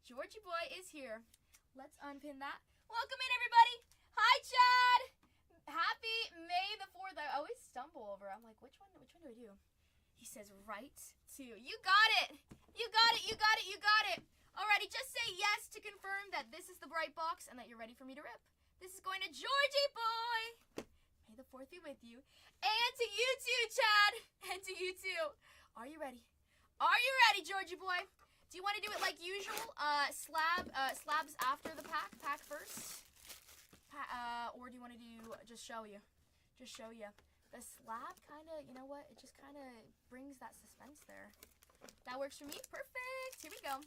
Georgie Boy is here. Let's unpin that. Welcome in, everybody. Hi, Chad. Happy May the 4th. I always stumble over. I'm like, which one do I do? He says right 2. You got it. You got it. You got it. You got it. Alrighty, just say yes to confirm that this is the bright box and that you're ready for me to rip. This is going to Georgie Boy. May the 4th be with you. And to you too, Chad. And to you too. Are you ready? Are you ready, Georgie Boy? Do you want to do it like usual? Slabs after the pack first? Or do you want to do just show you? Just show you. The slab kind of, you know what? It just kind of brings that suspense there. That works for me. Perfect. Here we go.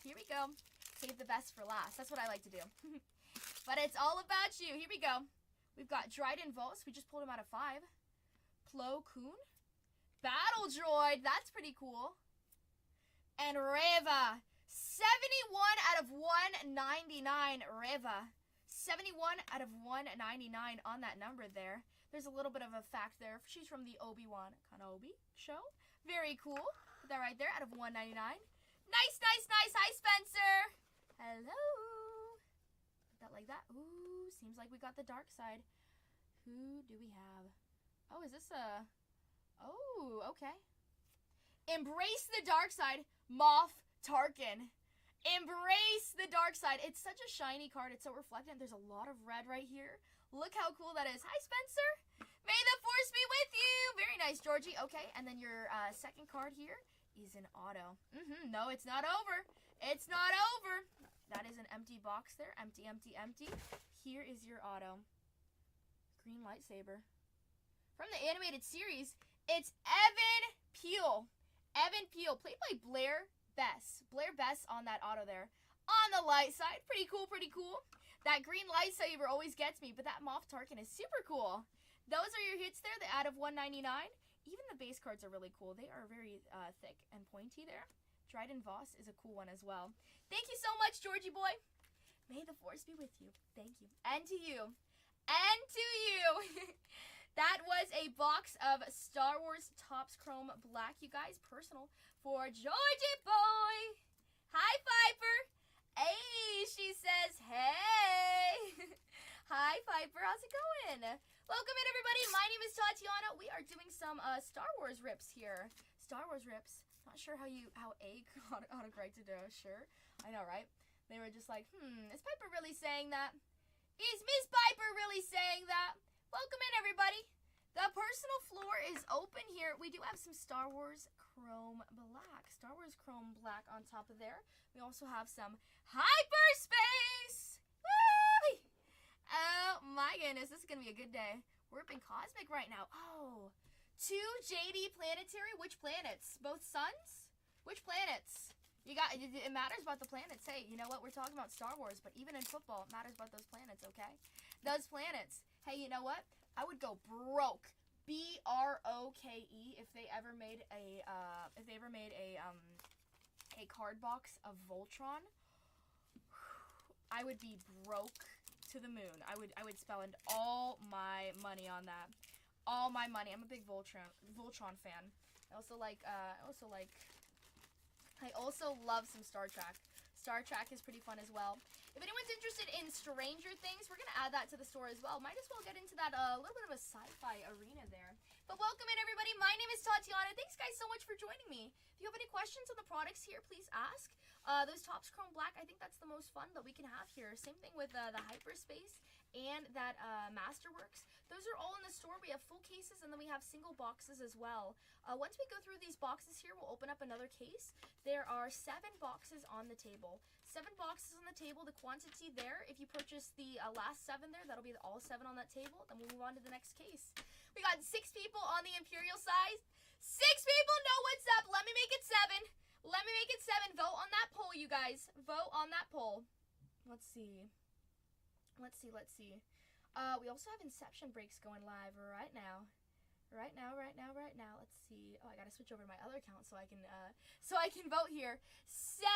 Here we go. Save the best for last. That's what I like to do. But it's all about you. Here we go. We've got Dryden Vos. We just pulled him out of 5. Plo Koon. Battle Droid. That's pretty cool. And Reva. 71 out of 199. Reva. 71 out of 199 on that number there. There's a little bit of a fact there. She's from the Obi-Wan Kenobi show. Very cool. Put that right there out of 199. Nice, nice, nice. Hi, Spencer. Hello. Put that like that. Ooh, seems like we got the dark side. Who do we have? Oh, is this a... Oh, okay. Embrace the dark side, Moff Tarkin. Embrace the dark side. It's such a shiny card. It's so reflectant. There's a lot of red right here. Look how cool that is. Hi, Spencer. May the Force be with you. Very nice, Georgie. Okay, and then your second card here is an auto. No, it's not over. It's not over. That is an empty box there. Empty, empty, empty. Here is your auto. Green lightsaber. From the animated series, it's Evan Peel. Evan Peel, played by Blair Bess. Blair Bess on that auto there. On the light side. Pretty cool, pretty cool. That green lightsaber always gets me, but that Moff Tarkin is super cool. Those are your hits there, the out of 199. Even the base cards are really cool. They are very thick and pointy there. Dryden Vos is a cool one as well. Thank you so much, Georgie Boy. May the Force be with you. Thank you. And to you. And to you. That was a box of Star Wars Topps Chrome Black, you guys. Personal for Georgie Boy. Hi, Piper. Hey, she says, hey. Hi, Piper. How's it going? Welcome in, everybody. My name is Tatiana. We are doing some Star Wars rips here. Star Wars rips. Not sure how A autocorrect to do. Sure. I know, right? They were just like, is Piper really saying that? Is Miss Piper really saying that? Welcome in, everybody. The personal floor is open here. We do have some Star Wars Chrome Black. Star Wars Chrome Black on top of there. We also have some hyperspace. Woo! Oh, my goodness. This is going to be a good day. We're up in Cosmic right now. Oh, 2 JD Planetary. Which planets? Both suns? Which planets? You got, it matters about the planets. Hey, you know what? We're talking about Star Wars, but even in football, it matters about those planets, okay? Those planets. Hey, you know what? I would go broke, B-R-O-K-E, if they ever made a card box of Voltron. I would be broke to the moon. I would spend all my money on that. All my money. I'm a big Voltron fan. I also love some Star Trek. Star Trek is pretty fun as well. If anyone's interested in Stranger Things, we're gonna add that to the store as well. Might as well get into that little bit of a sci-fi arena there. But welcome in, everybody. My name is Tatiana. Thanks, guys, so much for joining me. If you have any questions on the products here, please ask. Those tops chrome black, I think that's the most fun that we can have here. Same thing with the Hyperspace and that Masterworks. Those are all in the store. We have full cases, and then we have single boxes as well. Once we go through these boxes here, we'll open up another case. There are 7 boxes on the table. 7 boxes on the table. The quantity there, if you purchase the last 7 there, that'll be all 7 on that table. Then we'll move on to the next case. We got 6 people on the Imperial side. 6 people know what's up. Let me make it 7. Let me make it 7. Vote on that poll, you guys. Vote on that poll. Let's see. Let's see. We also have Inception breaks going live right now. Right now. Let's see. Oh, I gotta switch over to my other account so I can vote here. 7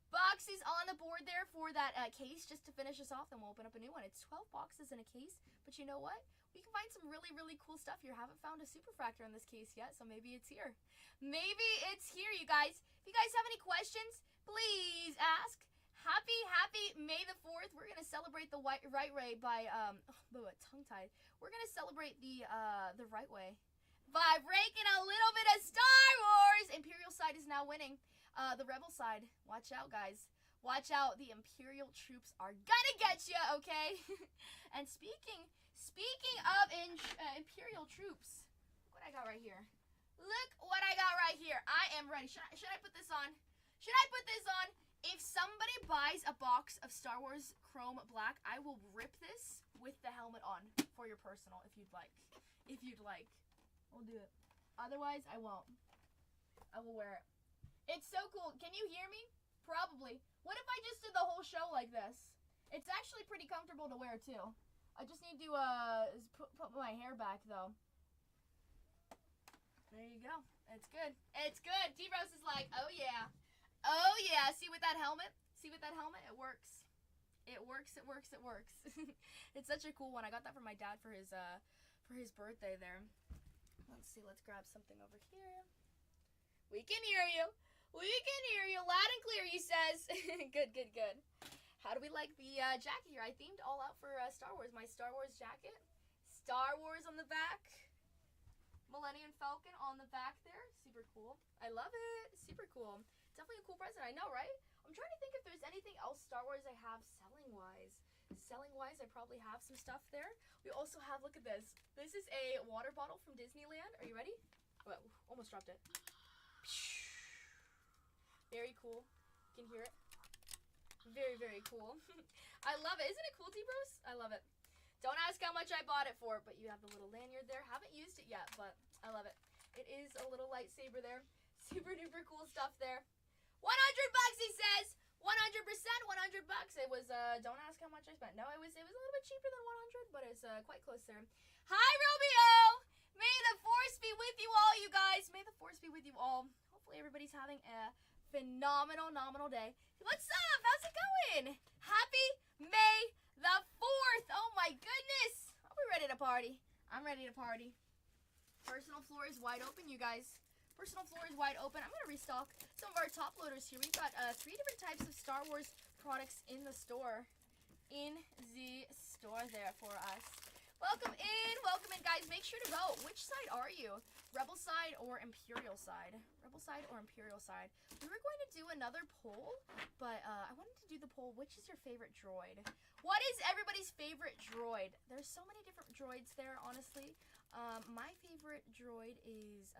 boxes on the board there for that case just to finish us off. Then we'll open up a new one. It's 12 boxes in a case, but you know what? We can find some really, really cool stuff here. Haven't found a superfractor in this case yet, so maybe it's here. Maybe it's here, you guys. If you guys have any questions, please ask. Happy May the 4th. We're gonna celebrate the right way by tongue-tied. We're gonna celebrate the right way by breaking a little bit of Star Wars. Imperial side is now winning. The Rebel side, watch out, guys. Watch out. The Imperial troops are gonna get you, okay? And speaking of Imperial troops, look what I got right here. Look what I got right here. I am ready. Should I put this on? Should I put this on? If somebody buys a box of Star Wars Chrome Black, I will rip this with the helmet on for your personal, if you'd like. If you'd like. We'll do it. Otherwise, I won't. I will wear it. It's so cool. Can you hear me? Probably. What if I just did the whole show like this? It's actually pretty comfortable to wear, too. I just need to put my hair back, though. There you go. It's good. It's good. T-Rose is like, oh, yeah. Oh, yeah. See with that helmet? See with that helmet? It works. It works. It's such a cool one. I got that from my dad for his birthday there. Let's see. Let's grab something over here. We can hear you. We can hear you loud and clear, he says. Good. How do we like the jacket here? I themed all out for Star Wars. My Star Wars jacket. Star Wars on the back. Millennium Falcon on the back there. Super cool. I love it. Super cool. Definitely a cool present. I know, right? I'm trying to think if there's anything else Star Wars I have selling-wise. Selling-wise, I probably have some stuff there. We also have, look at this. This is a water bottle from Disneyland. Are you ready? Oh, almost dropped it. Very cool. You can hear it. Very cool. I love it. Isn't it cool, T-Bros? I love it. Don't ask how much I bought it for, but you have the little lanyard there. Haven't used it yet, but I love it. It is a little lightsaber there. Super duper cool stuff there. 100 bucks, he says. 100%, 100 bucks. It was, don't ask how much I spent. No, it was a little bit cheaper than 100, but it's quite close there. Hi, Romeo. May the force be with you all, you guys. May the force be with you all. Hopefully everybody's having a phenomenal day. What's up? How's it going? Happy May the 4th. Oh my goodness. Are we ready to party? I'm ready to party. Personal floor is wide open, you guys. Personal floor is wide open. I'm going to restock some of our top loaders here. We've got 3 different types of Star Wars products in the store. There for us. Welcome in, guys. Make sure to vote. Which side are you? Rebel side or Imperial side? Rebel side or Imperial side? We were going to do another poll, but I wanted to do the poll, which is your favorite droid? What is everybody's favorite droid? There's so many different droids there, honestly. My favorite droid is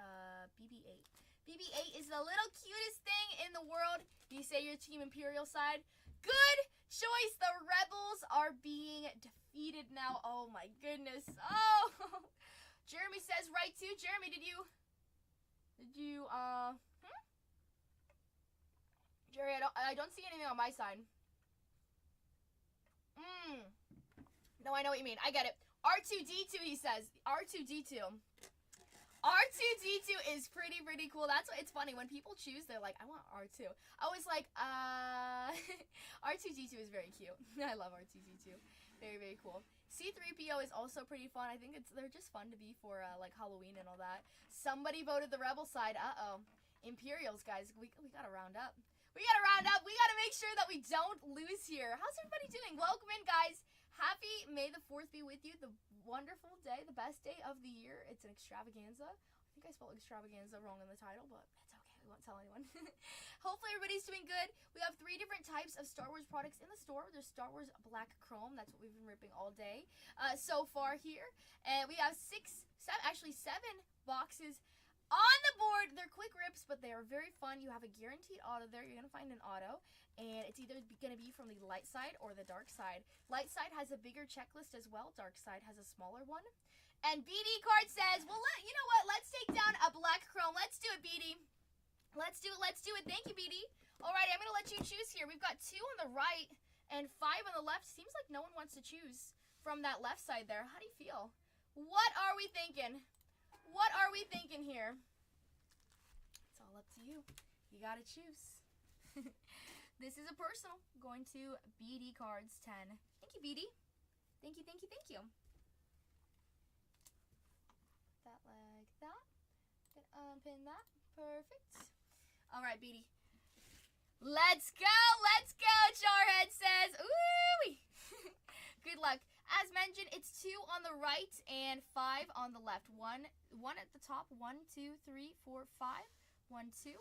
BB-8. BB-8 is the little cutest thing in the world. You say you're Team Imperial side? Good choice. The rebels are being defeated now. Oh my goodness. Oh, Jeremy says right too. Jeremy, did you Jerry, I don't see anything on my side. No, I know what you mean. I get it. R2-D2, he says. R2-D2. R2-D2 is pretty cool. That's what it's funny when people choose. They're like, I want R2. I was like, R2D2 is very cute. I love R2D2. Very, very cool. C3PO is also pretty fun. I think they're just fun to be for like Halloween and all that. Somebody voted the rebel side. Uh-oh. Imperials, guys. We gotta round up. We gotta round up. We gotta make sure that we don't lose here. How's everybody doing? Welcome in, guys. Happy May the 4th be with you. The wonderful day, the best day of the year. It's an extravaganza. I think I spelled extravaganza wrong in the title, but it's okay. We won't tell anyone. Hopefully everybody's doing good. We have 3 different types of Star Wars products in the store. There's Star Wars Black Chrome. That's what we've been ripping all day so far here. And we have 7 boxes on the board. They're quick rips, but they are very fun. You have a guaranteed auto there. You're going to find an auto, and it's either going to be from the light side or the dark side. Light side has a bigger checklist as well. Dark side has a smaller one. And BD Card says, well, you know what? Let's take down a Black Chrome. Let's do it, BD. Let's do it. Let's do it. Thank you, BD. Alrighty, I'm going to let you choose here. We've got 2 on the right and 5 on the left. Seems like no one wants to choose from that left side there. How do you feel? What are we thinking? What are we thinking here? It's all up to you. You gotta choose. This is a personal. Going to BD Cards 10. Thank you, BD. Thank you, thank you, thank you. Put that like that. Gonna unpin that. Perfect. Alright, BD. Let's go! Let's go! Jarhead says. Ooh! Good luck. As mentioned, it's 2 on the right and 5 on the left. One at the top. 1, 2, 3, 4, 5. 1, 2.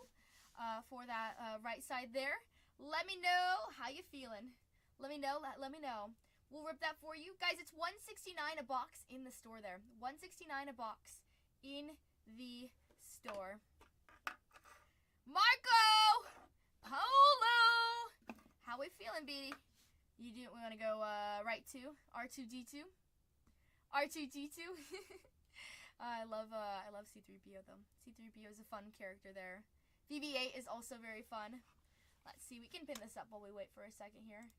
For that right side there. Let me know how you feeling. Let me know. Let me know. We'll rip that for you. Guys, it's $169 a box in the store there. $169 a box in the store. Marco! Polo! How we feeling, BD? We want to go right to R2D2. R2D2. I love C3PO though. C3PO is a fun character there. BB-8 is also very fun. Let's see. We can pin this up while we wait for a second here.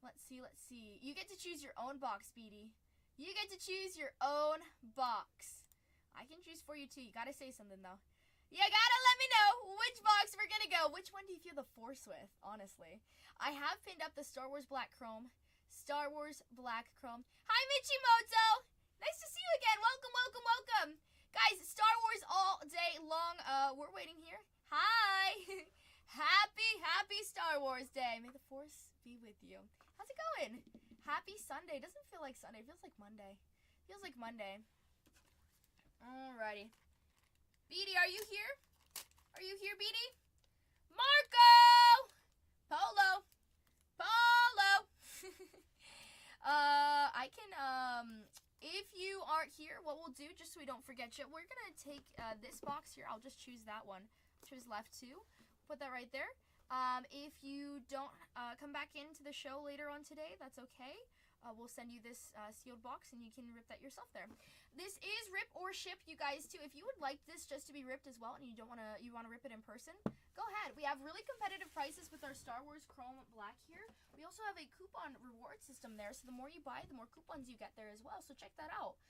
Let's see. Let's see. You get to choose your own box, BD. You get to choose your own box. I can choose for you too. You gotta say something though. You gotta let me know which box we're gonna go. Which one do you feel the force with, honestly? I have pinned up the Star Wars Black Chrome. Star Wars Black Chrome. Hi, Michimoto! Nice to see you again. Welcome, welcome, welcome. Guys, Star Wars all day long. We're waiting here. Hi! Happy Star Wars Day. May the force be with you. How's it going? Happy Sunday. Doesn't feel like Sunday. It feels like Monday. Feels like Monday. Alrighty. BD, are you here? Are you here, BD? Marco! Polo! Polo! I can, if you aren't here, what we'll do, just so we don't forget you, we're gonna take this box here. I'll just choose that one. Choose left 2. Put that right there. If you don't come back into the show later on today, that's okay. We'll send you this sealed box, and you can rip that yourself there. This is rip or ship, you guys, too. If you would like this just to be ripped as well, and you want to rip it in person, go ahead. We have really competitive prices with our Star Wars Chrome Black here. We also have a coupon reward system there, so the more you buy, the more coupons you get there as well. So check that out.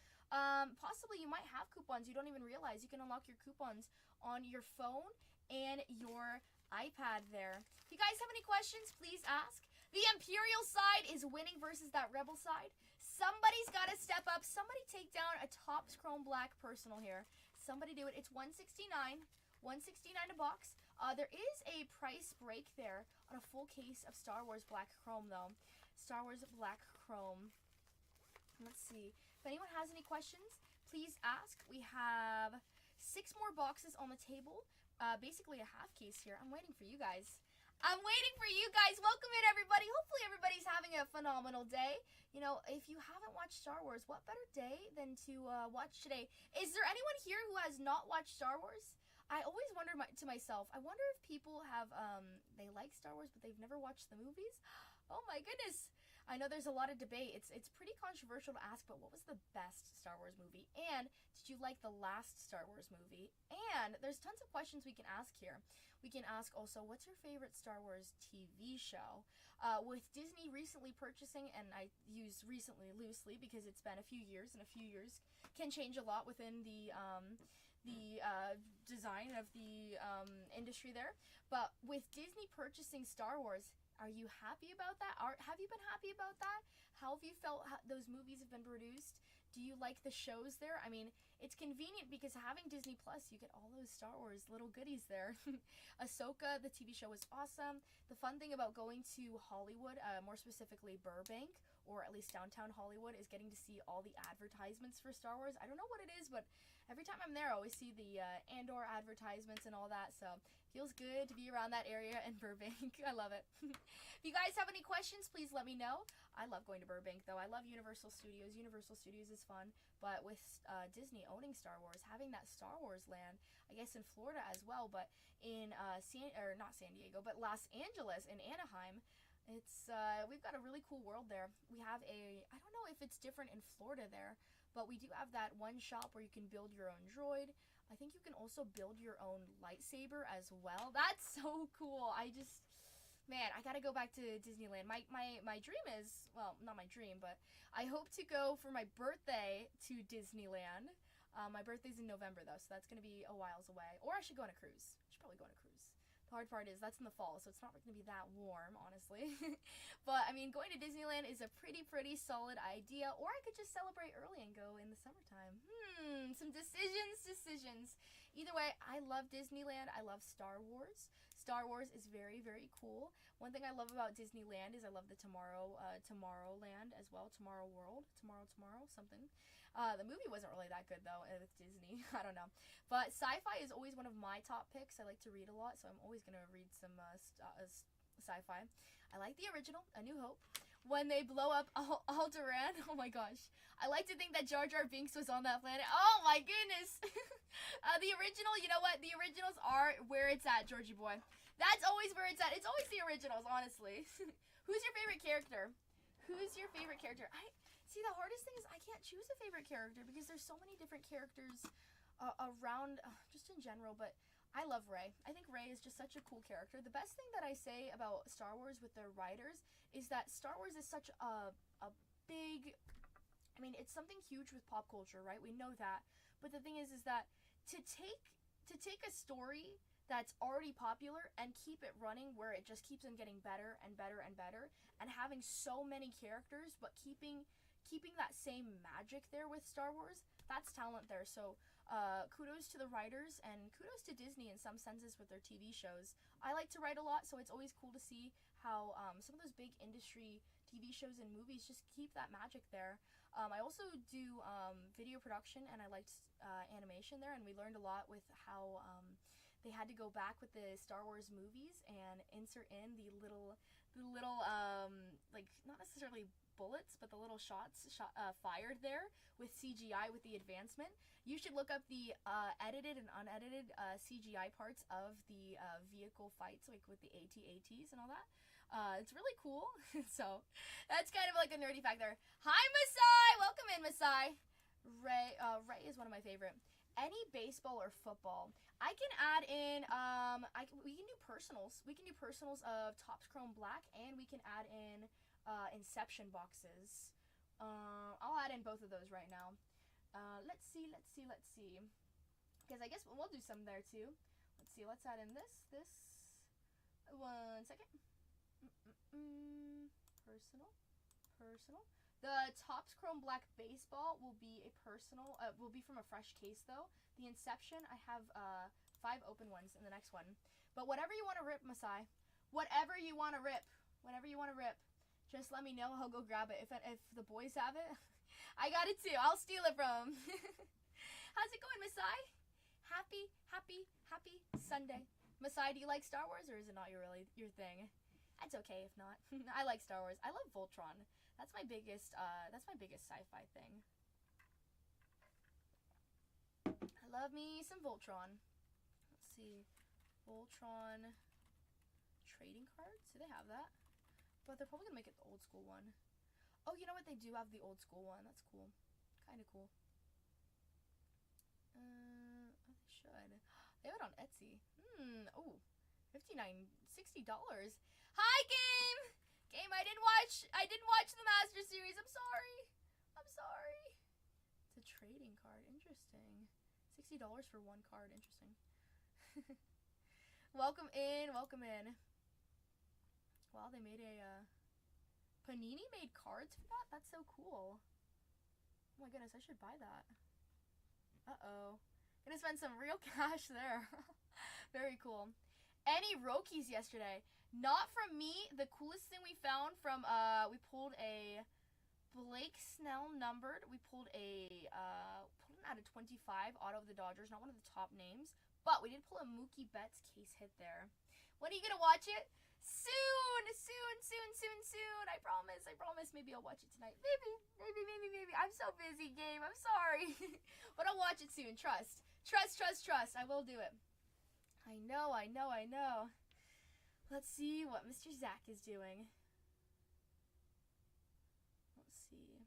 Possibly you might have coupons you don't even realize. You can unlock your coupons on your phone and your iPad there. If you guys have any questions, please ask. The Imperial side is winning versus that Rebel side. Somebody's got to step up. Somebody take down a Topps Chrome Black personal here. Somebody do it. It's $169. $169 a box. There is a price break there on a full case of Star Wars Black Chrome, though. Star Wars Black Chrome. Let's see. If anyone has any questions, please ask. We have 6 more boxes on the table. Basically a half case here. I'm waiting for you guys. I'm waiting for you guys. Welcome in, everybody. Hopefully everybody's having a phenomenal day. You know, if you haven't watched Star Wars, what better day than to watch today? Is there anyone here who has not watched Star Wars? I always wonder to myself, I wonder if people have, they like Star Wars, but they've never watched the movies? Oh my goodness. I know there's a lot of debate. It's pretty controversial to ask, but what was the best Star Wars movie? And did you like the last Star Wars movie? And there's tons of questions we can ask here. We can ask also, what's your favorite Star Wars TV show? With Disney recently purchasing, and I use recently loosely because it's been a few years, and a few years can change a lot within the the design of the industry there. But with Disney purchasing Star Wars, are you happy about that? Have you been happy about that? How have you felt those movies have been produced? Do you like the shows there? I mean, it's convenient because having Disney Plus, you get all those Star Wars little goodies there. Ahsoka, the TV show, was awesome. The fun thing about going to Hollywood, more specifically Burbank, or at least downtown Hollywood, is getting to see all the advertisements for Star Wars. I don't know what it is, but every time I'm there, I always see the Andor advertisements and all that, so feels good to be around that area in Burbank. I love it. If you guys have any questions, please let me know. I love going to Burbank, though. I love Universal Studios. Universal Studios is fun, but with Disney owning Star Wars, having that Star Wars land, I guess in Florida as well, but in not San Diego, but Los Angeles in Anaheim, it's we've got a really cool world there. We have I don't know if it's different in Florida there, but we do have that one shop where you can build your own droid. I think you can also build your own lightsaber as well. That's so cool. Man, I gotta go back to Disneyland. My dream is, well, not my dream, but I hope to go for my birthday to Disneyland. My birthday's in November, though, so that's gonna be a whiles away. Or I should go on a cruise. I should probably go on a cruise. The hard part is that's in the fall, so it's not gonna be that warm, honestly. But, I mean, going to Disneyland is a pretty solid idea. Or I could just celebrate early and go in the summertime. Some decisions. Either way, I love Disneyland. I love Star Wars. Star Wars is very cool. One thing I love about Disneyland is I love the Tomorrowland as well. Tomorrow World. Tomorrow, something. The movie wasn't really that good, though, with Disney. I don't know. But sci-fi is always one of my top picks. I like to read a lot, so I'm always going to read some sci-fi. I like the original, A New Hope. When they blow up Alderaan, oh my gosh. I like to think that Jar Jar Binks was on that planet. Oh my goodness. The original, you know what? The originals are where it's at, Georgie boy. That's always where it's at. It's always the originals, honestly. Who's your favorite character? See, the hardest thing is I can't choose a favorite character because there's so many different characters around, just in general, but I love Rey. I think Rey is just such a cool character. The best thing that I say about Star Wars with their writers is that Star Wars is such a big, I mean, it's something huge with pop culture, right? We know that. But the thing is that to take a story that's already popular and keep it running where it just keeps on getting better and better and better, and having so many characters, but keeping that same magic there with Star Wars, that's talent there. So kudos to the writers, and kudos to Disney in some senses with their TV shows. I like to write a lot, so it's always cool to see how some of those big industry TV shows and movies just keep that magic there. I also do video production, and I liked animation there, and we learned a lot with how they had to go back with the Star Wars movies and insert in the little like, not necessarily bullets, but the little shots fired there with CGI with the advancement. You should look up the edited and unedited CGI parts of the vehicle fights, like with the AT-ATs and all that. It's really cool. So that's kind of like a nerdy fact there. Hi, Masai! Welcome in, Masai. Rey is one of my favorite. Any baseball or football. I can add in, we can do personals. We can do personals of Topps Chrome Black, and we can add in Inception boxes. I'll add in both of those right now. Let's see. Because I guess we'll do some there too. Let's see, let's add in this. 1 second. Personal. The Topps Chrome Black baseball will be a personal, will be from a fresh case though. The Inception, I have 5 open ones in the next one. But whatever you want to rip, Masai. Whatever you want to rip. Just let me know. I'll go grab it. If the boys have it, I got it too. I'll steal it from. How's it going, Masai? Happy Sunday. Masai, do you like Star Wars, or is it not your thing? That's okay if not. I like Star Wars. I love Voltron. That's my biggest sci-fi thing. I love me some Voltron. Let's see. Voltron trading cards? Do they have that? But they're probably gonna make it the old school one. Oh, you know what? They do have the old school one. That's cool. Kind of cool. Oh, they should. They have it on Etsy. Oh, $59, $60. Hi, Game. Game, I didn't watch the Master Series. I'm sorry. It's a trading card. Interesting. $60 for one card. Interesting. Welcome in, welcome in. Wow, they made a, Panini made cards for that? That's so cool. Oh my goodness, I should buy that. Uh-oh. Gonna spend some real cash there. Very cool. Any Rokies yesterday? Not from me. The coolest thing we found from, we pulled a Blake Snell numbered. We pulled an out of 25 auto of the Dodgers. Not one of the top names. But we did pull a Mookie Betts case hit there. When are you gonna watch it? Soon. I promise. Maybe I'll watch it tonight. Maybe. I'm so busy, game. I'm sorry. But I'll watch it soon. Trust. I will do it. I know. Let's see what Mr. Zach is doing. Let's see.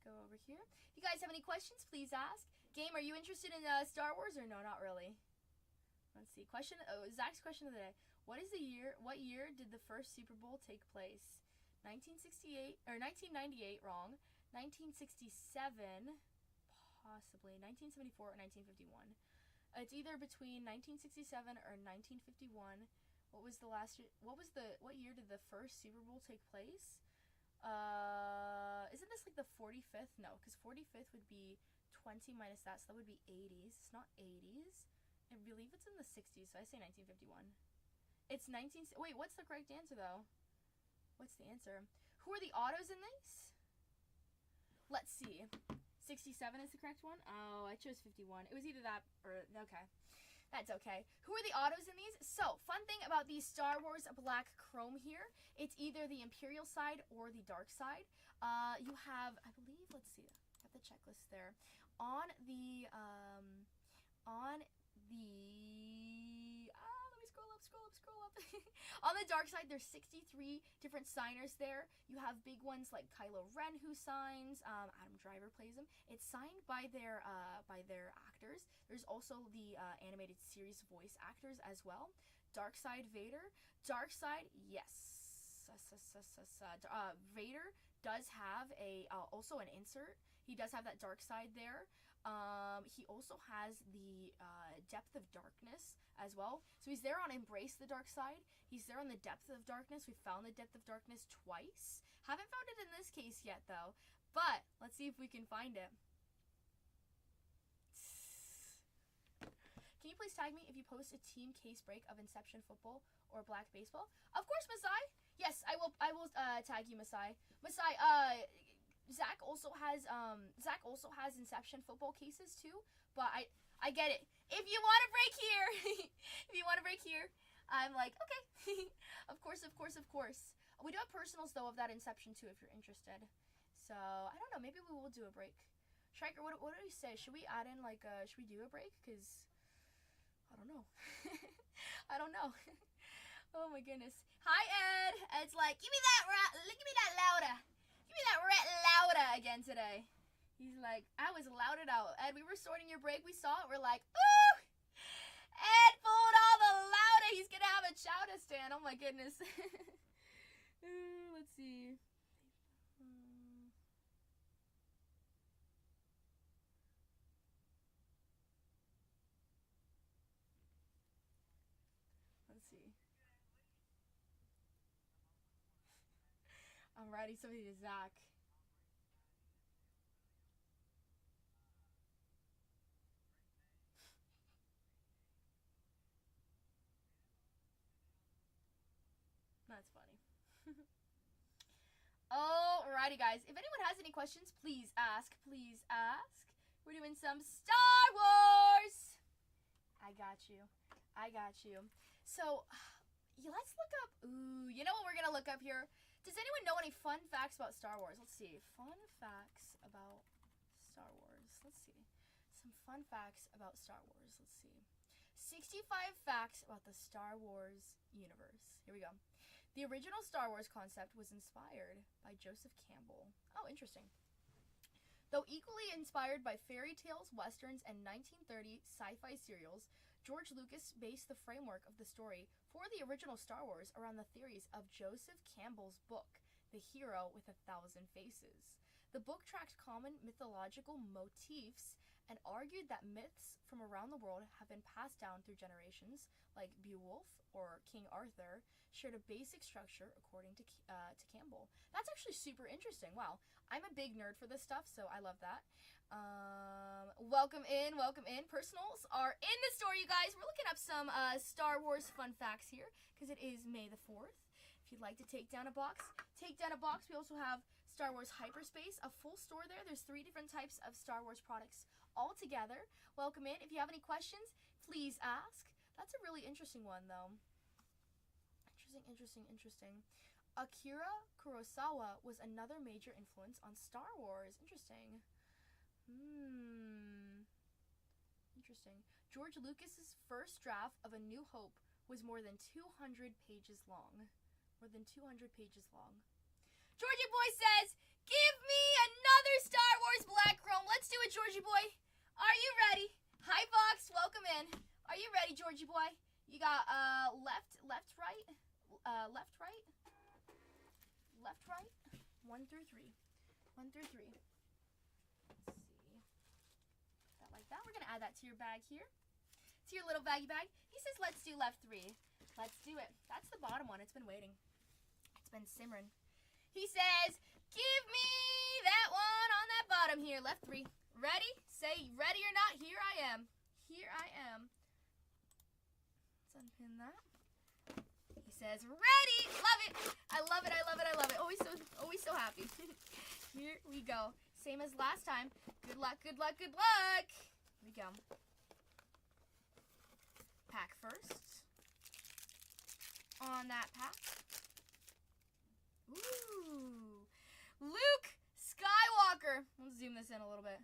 Go over here. If you guys have any questions, please ask. Game, are you interested in Star Wars or no? Not really. Let's see. Question. Oh, Zach's question of the day. What year did the first Super Bowl take place? 1968 or 1998? Wrong. 1967, possibly 1974 or 1951. It's either between 1967 or 1951. What year did the first Super Bowl take place? Isn't this like the 45th? No, because 45th would be 20 minus that, so that would be 80s. It's not 80s. I believe it's in the 60s, so I say 1951. It's 19... Wait, what's the correct answer, though? What's the answer? Who are the autos in this? Let's see. 67 is the correct one? Oh, I chose 51. It was either that or... Okay. That's okay. Who are the autos in these? So, fun thing about the Star Wars Black Chrome here, it's either the Imperial side or the Dark side. You have, I believe, let's see. I have the checklist there. On the... Scroll up. On the dark side, there's 63 different signers there. You have big ones like Kylo Ren who signs. Adam Driver plays him. It's signed by their actors. There's also the animated series voice actors as well. Dark side Vader. Dark side, yes. Vader does have also an insert. He does have that dark side there. He also has the Depth of Darkness as well. So he's there on Embrace the Dark Side. He's there on the Depth of Darkness. We found the Depth of Darkness twice. Haven't found it in this case yet, though. But let's see if we can find it. Can you please tag me if you post a team case break of Inception Football or Black Baseball? Of course, Masai. Yes, I will tag you, Masai. Masai, Zach also has Inception Football cases too, but I get it. If you want to break here, I'm like, okay. Of course. We do have personals though of that Inception too if you're interested. So I don't know, maybe we will do a break. Striker, what do we say? Should we add in like should we do a break? Cause I don't know. Oh my goodness. Hi Ed. Ed's like, give me that louder. Give me that louder again today. He's like, I was louded out. Ed, we were sorting your break. We saw it. We're like, ooh! Ed pulled all the louder. He's going to have a chowder stand. Oh, my goodness. Let's see. Let's see. I'm writing something to Zach. That's funny. Alrighty, guys. If anyone has any questions, please ask. We're doing some Star Wars. I got you. So, let's look up. Ooh, you know what we're gonna look up here? Does anyone know any fun facts about Star Wars? Let's see. Fun facts about Star Wars. Let's see. Some fun facts about Star Wars. Let's see. 65 facts about the Star Wars universe. Here we go. The original Star Wars concept was inspired by Joseph Campbell. Oh, interesting. Though equally inspired by fairy tales, westerns, and 1930 sci-fi serials, George Lucas based the framework of the story for the original Star Wars around the theories of Joseph Campbell's book, The Hero with a Thousand Faces. The book tracked common mythological motifs and argued that myths from around the world have been passed down through generations, like Beowulf or King Arthur, shared a basic structure according to Campbell. That's actually super interesting. Wow, I'm a big nerd for this stuff, so I love that. Welcome in, welcome in. Personals are in the store, you guys. We're looking up some Star Wars fun facts here, because it is May the 4th. If you'd like to take down a box, take down a box. We also have Star Wars Hyperspace, a full store there. There's 3 different types of Star Wars products all together. Welcome in. If you have any questions, please ask. That's a really interesting one, though. Interesting. Akira Kurosawa was another major influence on Star Wars. Interesting. Interesting. George Lucas's first draft of A New Hope was more than 200 pages long. Georgie Boy says, "Give me another Star Wars Black Chrome." Let's do it, Georgie Boy. Are you ready? Hi, Fox. Welcome in. Are you ready, Georgie Boy? You got left, right, left, right. 1 through 3. Let's see. That like that. We're gonna add that to your bag here. To your little baggy bag. He says, "Let's do left 3." Let's do it. That's the bottom one. It's been waiting. It's been simmering. He says, "Give me that one on that bottom here. Left 3. Ready? Say ready or not. Here I am. Let's unpin that. He says, "Ready." Love it. I love it. Always so happy. Here we go. Same as last time. Good luck. Here we go. Pack first. On that pack. Ooh. Luke Skywalker. Let's zoom this in a little bit.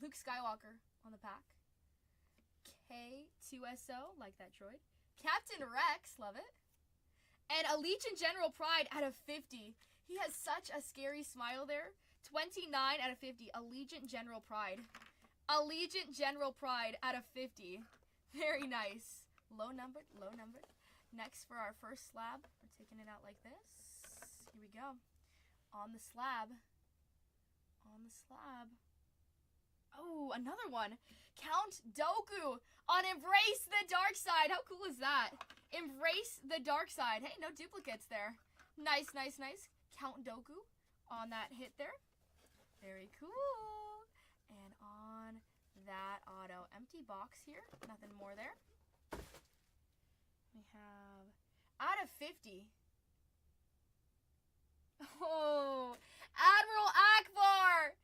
Luke Skywalker on the pack. K2SO, like that droid. Captain Rex, love it. And Allegiant General Pride out of 50. He has such a scary smile there. 29 out of 50. Allegiant General Pride. Out of 50. Very nice. Low numbered. Next for our first slab, we're taking it out like this. Here we go. On the slab. Oh, another one. Count Dooku on Embrace the Dark Side. How cool is that? Embrace the Dark Side. Hey, no duplicates there. Nice. Count Dooku on that hit there. Very cool. And on that auto. Empty box here. Nothing more there. We have out of 50. Oh, Admiral Akbar.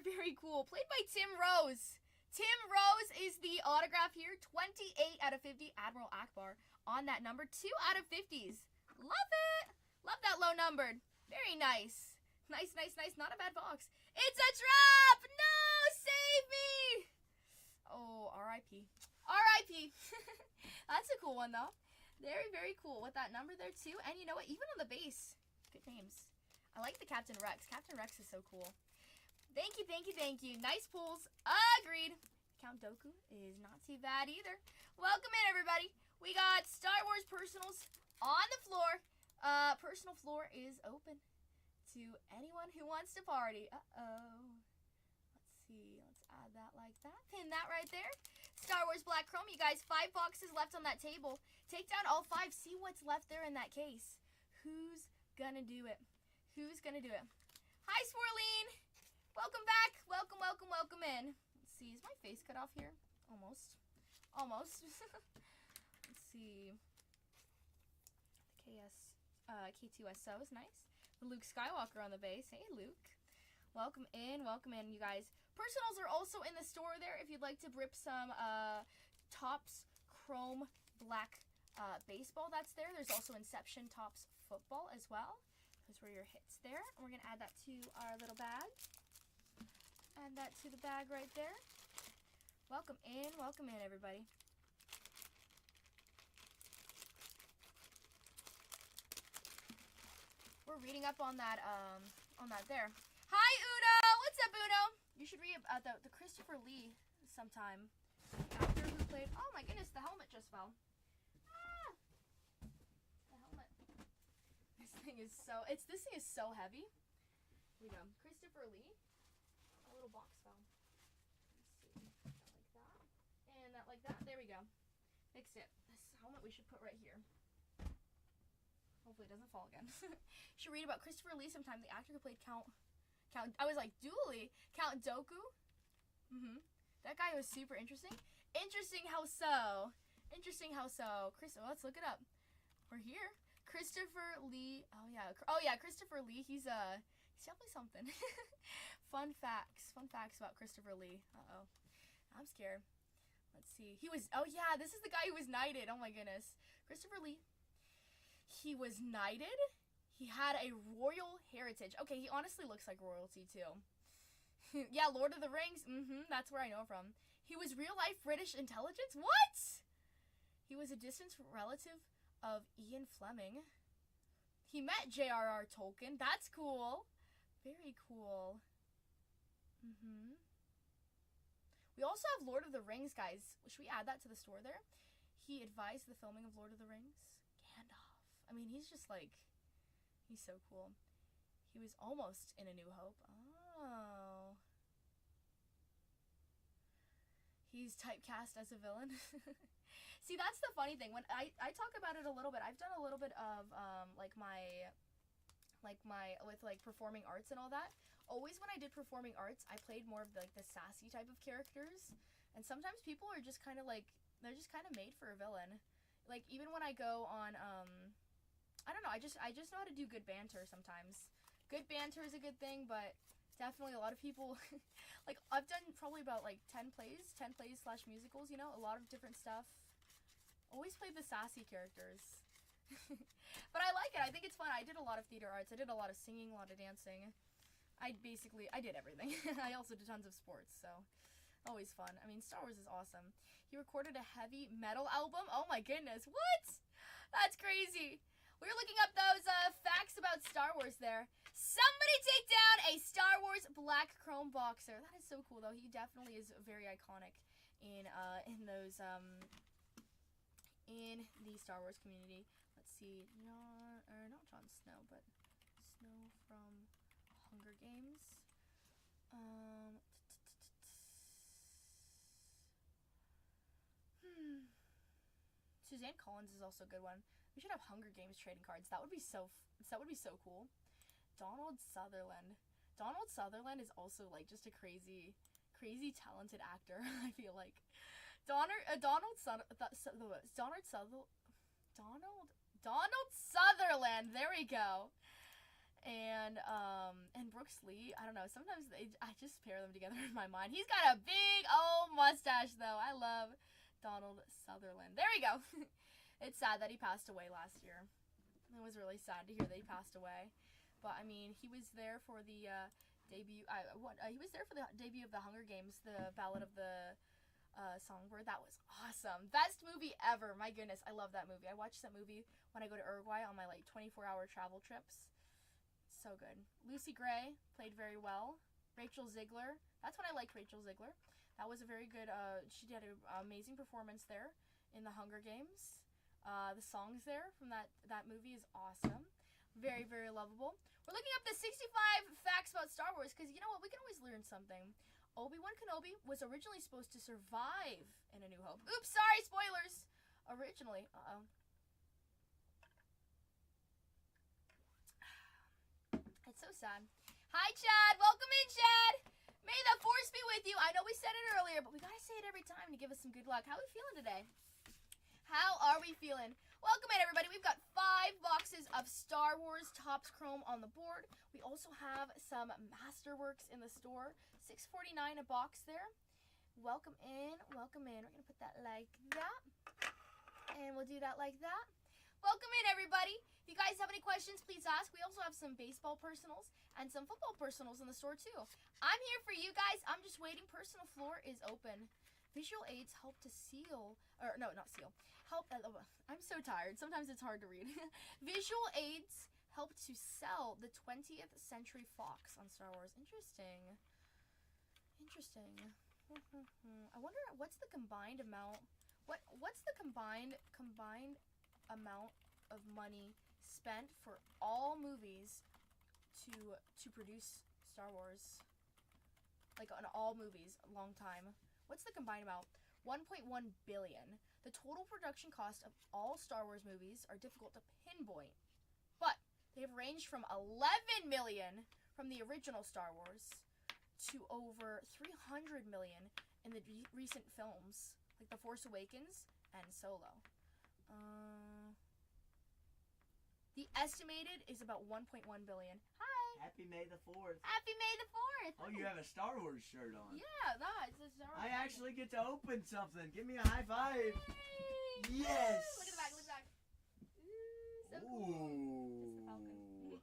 Very cool. Played by Tim Rose. Tim Rose is the autograph here. 28 out of 50. Admiral Akbar on that number. 2 out of 50s. Love it. Love that low numbered. Very nice. Nice. Not a bad box. It's a trap. No, save me. Oh, R.I.P. That's a cool one, though. Very cool with that number there, too. And you know what? Even on the base, good names. I like the Captain Rex. Captain Rex is so cool. Thank you. Nice pulls. Agreed. Count Dooku is not too bad either. Welcome in, everybody. We got Star Wars Personals on the floor. Personal floor is open to anyone who wants to party. Let's see. Let's add that like that. Pin that right there. Star Wars Black Chrome. You guys, 5 boxes left on that table. Take down all 5. See what's left there in that case. Who's gonna do it? Hi, Swirleen. Welcome back. Welcome in. Let's see. Is my face cut off here? Almost. Let's see. K2SO is nice. Luke Skywalker on the base. Hey, Luke. Welcome in, you guys. Personals are also in the store there if you'd like to rip some Topps Chrome Black baseball that's there. There's also Inception Topps football as well. Those were your hits there. And we're going to add that to our little bag. Add that to the bag right there. Welcome in, everybody. We're reading up on that there. Hi, Uno! What's up, Uno? You should read about the Christopher Lee sometime. The actor who played... Oh my goodness, the helmet just fell. Ah! The helmet. This thing is so heavy. Here we go. Christopher Lee. A little box fell. like that. There we go. Fixed it. This helmet we should put right here. Hopefully it doesn't fall again. Should read about Christopher Lee sometime. The actor who played Count. I was like, Dooley? Count Dooku? That guy was super interesting. Interesting how so. Interesting how so. Let's look it up. We're here. Christopher Lee. Oh yeah, Christopher Lee. He's definitely something. Fun facts about Christopher Lee. Uh-oh. I'm scared. Let's see. Oh yeah, this is the guy who was knighted. Oh my goodness. Christopher Lee. He was knighted. He had a royal heritage. Okay, he honestly looks like royalty too. Yeah, Lord of the Rings. That's where I know from. He was real-life British intelligence? What? He was a distant relative of Ian Fleming. He met J.R.R. Tolkien. That's cool. Very cool. We also have Lord of the Rings, guys. Should we add that to the store there? He advised the filming of Lord of the Rings. Gandalf. I mean, he's just like... He's so cool. He was almost in A New Hope. Oh. He's typecast as a villain. See, that's the funny thing. When I talk about it a little bit, I've done a little bit of performing arts and all that. Always when I did performing arts, I played more of the sassy type of characters. And sometimes people are just kind of like, they're just kind of made for a villain. Like, even when I go on, I don't know, I just know how to do good banter sometimes. Good banter is a good thing, but definitely a lot of people, like, I've done probably about, 10 plays/musicals, you know, a lot of different stuff. Always played the sassy characters. But I like it. I think it's fun. I did a lot of theater arts. I did a lot of singing, a lot of dancing. I did everything. I also did tons of sports, so always fun. I mean, Star Wars is awesome. He recorded a heavy metal album. Oh my goodness, what? That's crazy. We were looking up those facts about Star Wars there. Somebody take down a Star Wars black chrome boxer. That is so cool, though. He definitely is very iconic in the Star Wars community. Let's see, not Jon Snow, but Snow from Hunger Games. Suzanne Collins is also a good one. We should have Hunger Games trading cards. That would be so cool. Donald Sutherland. Donald Sutherland is also just a crazy talented actor. I feel like Donald Sutherland. There we go. And Brooks Lee. I don't know. Sometimes I just pair them together in my mind. He's got a big old mustache though. I love Donald Sutherland. There we go. It's sad that he passed away last year. It was really sad to hear that he passed away. But I mean, he was there for the debut. He was there for the debut of the Hunger Games, the Ballad of the Songbird. That was awesome. Best movie ever. My goodness, I love that movie. I watched that movie when I go to Uruguay on my 24-hour travel trips. So good. Lucy Gray played very well. Rachel Ziegler. That's when I liked Rachel Ziegler. That was a very good. She did an amazing performance there in the Hunger Games. The songs there from that movie is awesome. Very, very lovable. We're looking up the 65 facts about Star Wars because you know what? We can always learn something. Obi-Wan Kenobi was originally supposed to survive in A New Hope. Oops, sorry, spoilers. Originally. It's so sad. Hi, Chad. Welcome in, Chad. May the force be with you. I know we said it earlier, but we gotta say it every time to give us some good luck. How are we feeling today? How are we feeling? Welcome in, everybody. We've got 5 boxes of Star Wars Topps Chrome on the board. We also have some Masterworks in the store. $6.49 a box there. Welcome in. Welcome in. We're going to put that like that. And we'll do that like that. Welcome in, everybody. If you guys have any questions, please ask. We also have some baseball personals and some football personals in the store, too. I'm here for you guys. I'm just waiting. Personal floor is open. Visual aids help to seal, or no, not seal. I'm so tired. Sometimes it's hard to read. Visual aids help to sell the 20th Century Fox on Star Wars. Interesting. Interesting. I wonder what's the combined amount. What's the combined amount of money spent for all movies to produce Star Wars? Like on all movies, a long time. What's the combined amount? 1.1 billion. The total production cost of all Star Wars movies are difficult to pinpoint, but they've ranged from 11 million from the original Star Wars to over 300 million in the recent films, like The Force Awakens and Solo. The estimated is about 1.1 billion. Hi! Happy May the 4th. Happy May the 4th! Oh, you have a Star Wars shirt on. Yeah, that's a Star Wars. I actually get to open something. Give me a high five. Yay. Yes! Look at the back, look at the back. Ooh, so Ooh. cool. It's the Falcon.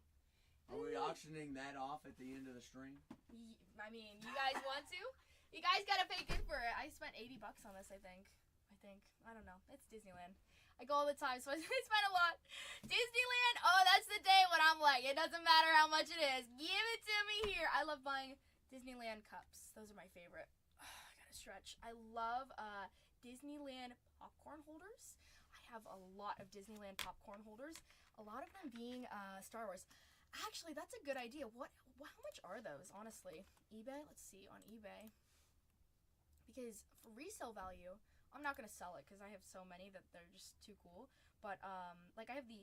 Are we auctioning that off at the end of the stream? I mean, you guys want to? You guys gotta pay good for it. I spent $80 on this, I think. I don't know. It's Disneyland. I go all the time, so I spend a lot. Disneyland, oh, that's the day when I'm like, it doesn't matter how much it is. Give it to me here. I love buying Disneyland cups. Those are my favorite. Oh, I gotta stretch. I love Disneyland popcorn holders. I have a lot of Disneyland popcorn holders. A lot of them being Star Wars. Actually, that's a good idea. How much are those, honestly? eBay? Let's see, on eBay. Because for resale value, I'm not gonna sell it because I have so many that they're just too cool. But like I have the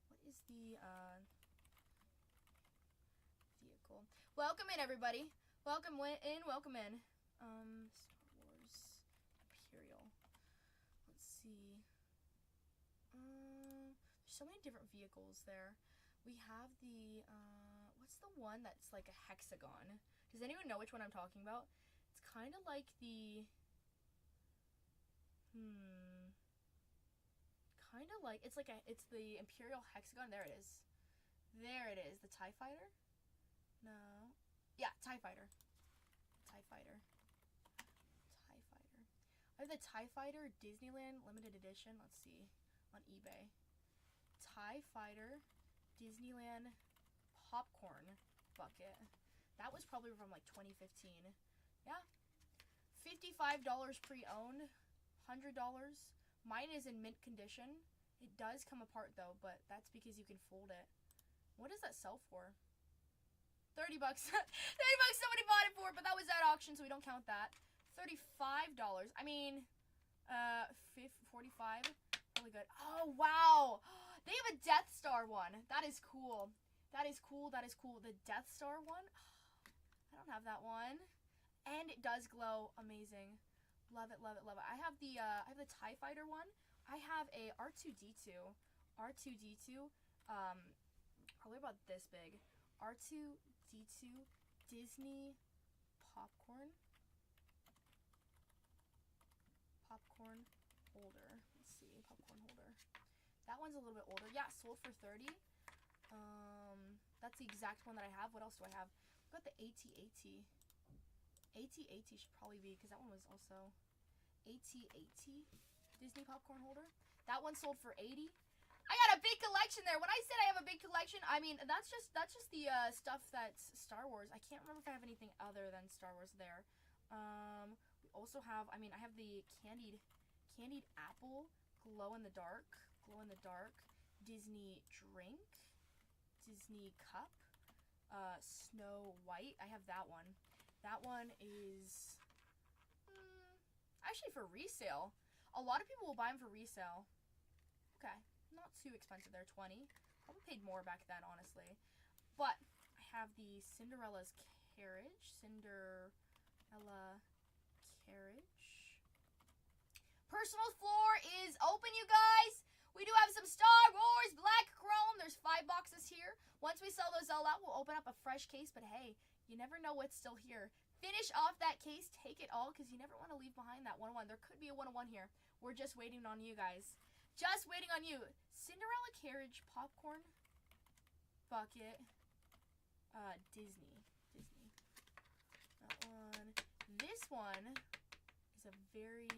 what is the vehicle? Welcome in, everybody. Welcome in. Welcome in. Star Wars Imperial. Let's see. There's so many different vehicles there. We have the what's the one that's like a hexagon? Does anyone know which one I'm talking about? It's kind of like the kind of like it's the Imperial hexagon. There it is. There it is. The TIE Fighter? No. Yeah, TIE Fighter. TIE Fighter. TIE Fighter. I have the TIE Fighter Disneyland limited edition. Let's see on eBay. TIE Fighter Disneyland popcorn bucket. That was probably from like 2015. Yeah. $55 pre-owned. $100. Mine is in mint condition. It does come apart though, but that's because you can fold it. What does that sell for? $30. $30 somebody bought it for, but that was at auction, so we don't count that. $35. I mean, 45. Really good. Oh wow, they have a Death Star one. That is cool. That is cool. That is cool. The Death Star one. I don't have that one, and it does glow. Amazing. Love it, love it, love it. I have the TIE Fighter one. I have a R2-D2. R2-D2, probably about this big. R2-D2 Disney popcorn holder. Let's see, popcorn holder. That one's a little bit older. Yeah, sold for 30. That's the exact one that I have. What else do I have? I've got the AT-AT. AT-AT should probably be, because that one was also AT-AT Disney popcorn holder. That one sold for 80. I got a big collection there. When I said I have a big collection, I mean that's just the stuff that's Star Wars. I can't remember if I have anything other than Star Wars there. We also have, I have the candied apple glow in the dark Disney drink, Disney cup, Snow White. I have that one. That one is actually for resale. A lot of people will buy them for resale. Okay, not too expensive. They're 20. Probably paid more back then, honestly. But I have the Cinderella's carriage. Personal floor is open, you guys. We do have some Star Wars Black Chrome. There's 5 boxes here. Once we sell those all out, we'll open up a fresh case. But hey, you never know what's still here. Finish off that case, take it all, because you never want to leave behind that 101. There could be a 101 here. We're just waiting on you guys. Just waiting on you. Cinderella carriage popcorn bucket. Disney. That one. This one is a very,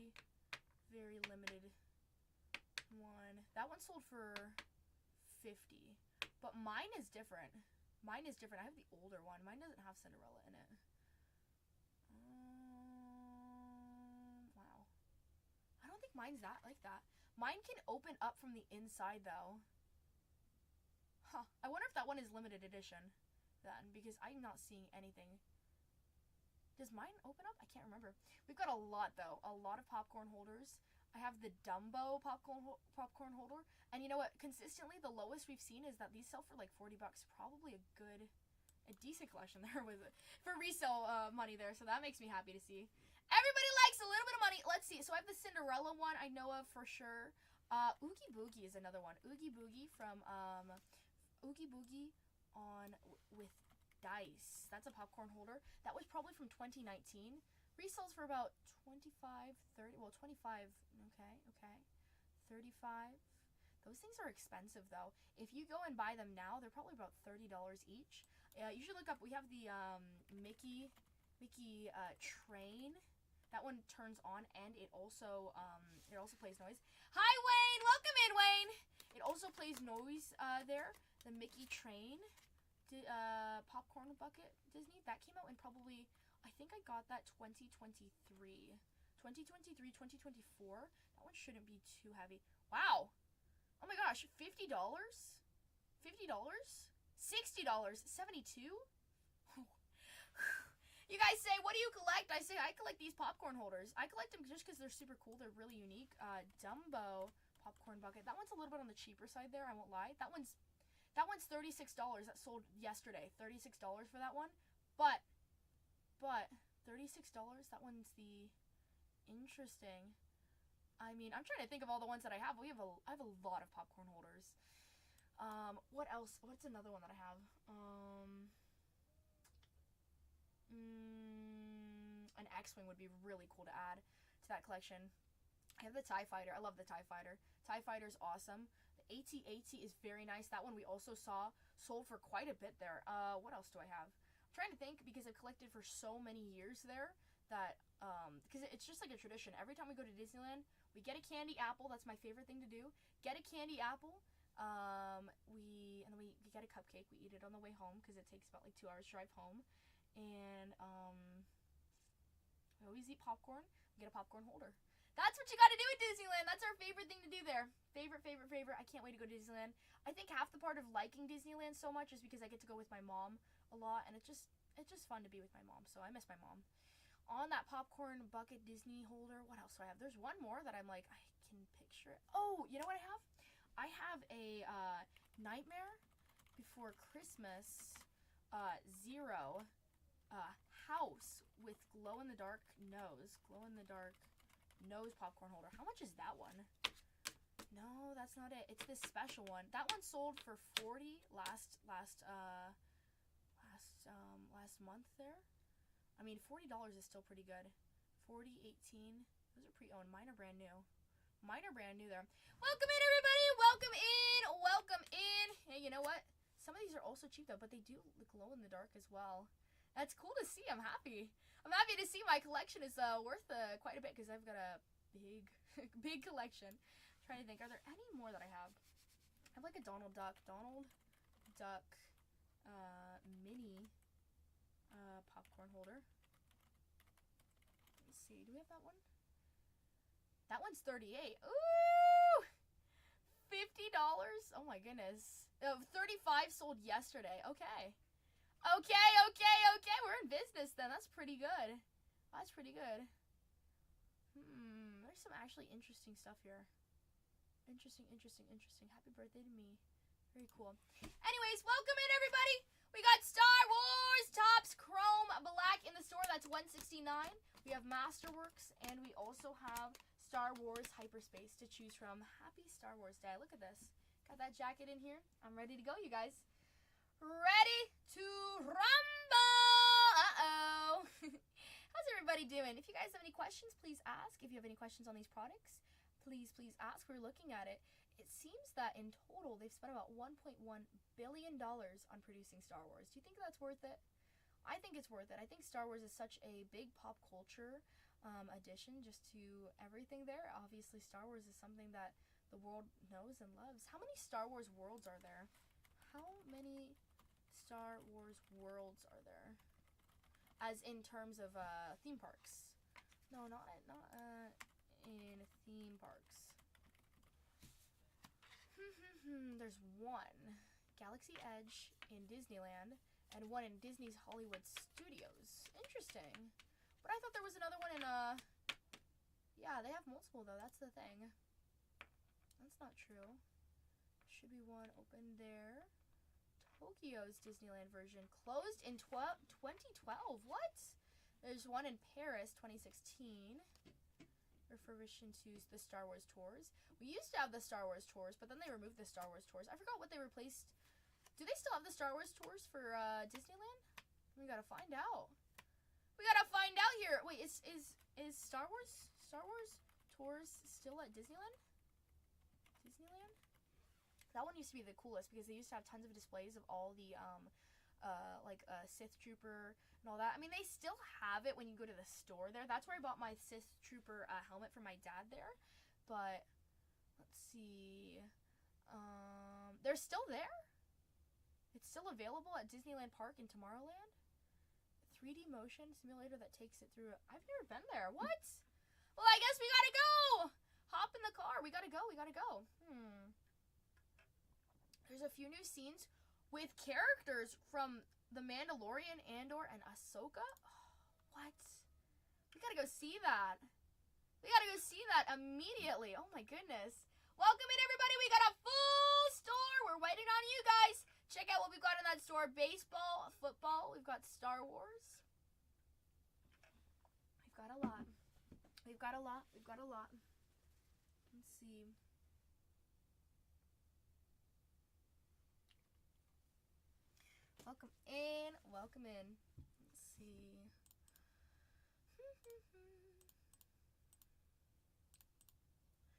very limited one. That one sold for 50. But mine is different. I have the older one. Mine doesn't have Cinderella in it. Wow. I don't think mine's like that. Mine can open up from the inside, though. Huh. I wonder if that one is limited edition, then, because I'm not seeing anything. Does mine open up? I can't remember. We've got a lot, though. A lot of popcorn holders. I have the Dumbo popcorn holder. And you know what? Consistently, the lowest we've seen is that these sell for like $40. Probably a decent collection there with it for resale money there. So that makes me happy to see. Everybody likes a little bit of money. Let's see. So I have the Cinderella one I know of for sure. Oogie Boogie is another one. Oogie Boogie from Oogie Boogie with dice. That's a popcorn holder. That was probably from 2019. Resells for about 25, 30, well 25, okay, 35. Those things are expensive though. If you go and buy them now, they're probably about $30 each. You should look up, we have the Mickey train. That one turns on and it also plays noise. Hi Wayne, welcome in Wayne. It also plays noise there. The Mickey train popcorn bucket Disney. That came out in probably, I think I got that 2023, 2024. That one shouldn't be too heavy. Wow. Oh my gosh, $50? $50? $60? 72? You guys say, what do you collect? I say, I collect these popcorn holders. I collect them just because they're super cool. They're really unique. Dumbo popcorn bucket. That one's a little bit on the cheaper side there, I won't lie. That one's $36. That sold yesterday. $36 for that one. But $36, that one's the interesting. I mean, I'm trying to think of all the ones that I have. I have a lot of popcorn holders. What else? What's another one that I have? An X-Wing would be really cool to add to that collection. I have the TIE Fighter. I love the TIE Fighter. TIE Fighter's awesome. The AT-AT is very nice. That one we also saw sold for quite a bit there. What else do I have? I'm trying to think because I've collected for so many years there that, because it's just like a tradition. Every time we go to Disneyland, we get a candy apple. That's my favorite thing to do. Get a candy apple. We get a cupcake. We eat it on the way home because it takes about like 2 hours drive home. And we always eat popcorn. We get a popcorn holder. That's what you gotta do at Disneyland. That's our favorite thing to do there. Favorite. I can't wait to go to Disneyland. I think half the part of liking Disneyland so much is because I get to go with my mom a lot, and it's just fun to be with my mom. So I miss my mom. On that popcorn bucket Disney holder, what else do I have? There's one more that I'm like, I can picture it. Oh, you know what I have? I have a Nightmare Before Christmas Zero house with glow-in-the-dark nose popcorn holder. How much is that one? No, that's not it. It's this special one. That one sold for $40 last month there. I mean, $40 is still pretty good. 40, 18. Those are pre-owned. Mine are brand new. There. Welcome in, everybody. Welcome in. Hey, you know what? Some of these are also cheap though, but they do glow in the dark as well. That's cool to see. I'm happy to see my collection is worth quite a bit because I've got a big collection. I'm trying to think, are there any more that I have? I have like a Donald Duck mini popcorn holder. Let me see. Do we have that one? That one's $38. Ooh! $50? Oh my goodness. 35 sold yesterday. Okay. We're in business then. That's pretty good. There's some actually interesting stuff here. Interesting. Happy birthday to me. Very cool. Anyways, welcome in, everybody. We got Star Wars Topps Chrome Black in the store. That's $169. We have Masterworks, and we also have Star Wars Hyperspace to choose from. Happy Star Wars Day. Look at this. Got that jacket in here. I'm ready to go, you guys. Ready to rumble. Uh-oh. How's everybody doing? If you guys have any questions, please ask. If you have any questions on these products, please ask. We're looking at it. It seems that in total, they've spent about $1.1 billion on producing Star Wars. Do you think that's worth it? I think it's worth it. I think Star Wars is such a big pop culture addition just to everything there. Obviously, Star Wars is something that the world knows and loves. How many Star Wars worlds are there? How many Star Wars worlds are there? As in terms of theme parks. No, not in theme parks. There's one. Galaxy Edge in Disneyland and one in Disney's Hollywood Studios. Interesting. But I thought there was another one in, yeah, they have multiple, though. That's the thing. That's not true. Should be one open there. Tokyo's Disneyland version closed in 2012. What? There's one in Paris, 2016. Refurbished into the Star Wars tours. We used to have the Star Wars tours, but then they removed the Star Wars tours. I forgot what they replaced. Do they still have the Star Wars tours for Disneyland? We gotta find out. We gotta find out here. Wait, is Star Wars tours still at Disneyland? Disneyland? That one used to be the coolest because they used to have tons of displays of all the like Sith Trooper and all that. I mean, they still have it when you go to the store there. That's where I bought my Sith Trooper helmet for my dad there. But let's see, they're still there. It's still available at Disneyland Park in Tomorrowland. 3D motion simulator that takes it through. I've never been there. What? Well, I guess we gotta go. Hop in the car. We gotta go. There's a few new scenes with characters from The Mandalorian, Andor, and Ahsoka. Oh, what? We gotta go see that. We gotta go see that immediately. Oh my goodness. Welcome in, everybody. We got a full store. We're waiting on you guys. Check out what we've got in that store. Baseball, football. We've got Star Wars. We've got a lot. We've got a lot. Let's see. Welcome in. Let's see.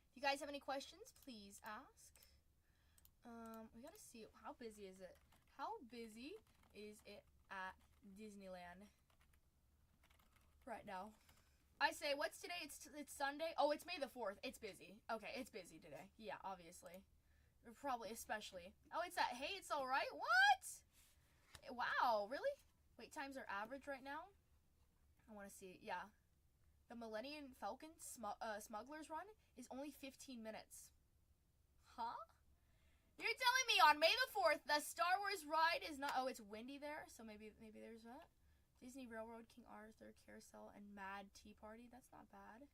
If you guys have any questions, please ask. We gotta see, how busy is it? How busy is it at Disneyland right now? I say, what's today? It's Sunday. Oh, it's May the 4th. It's busy. Okay, it's busy today. Yeah, obviously. Probably, especially. Oh, it's that. Hey, it's all right. What? Wow, really? Wait times are average right now? I want to see. Yeah. The Millennium Falcon Smuggler's Run is only 15 minutes. Huh? You're telling me on May the 4th, the Star Wars ride is not... Oh, it's windy there, so maybe there's that. Disney Railroad, King Arthur, Carousel, and Mad Tea Party. That's not bad.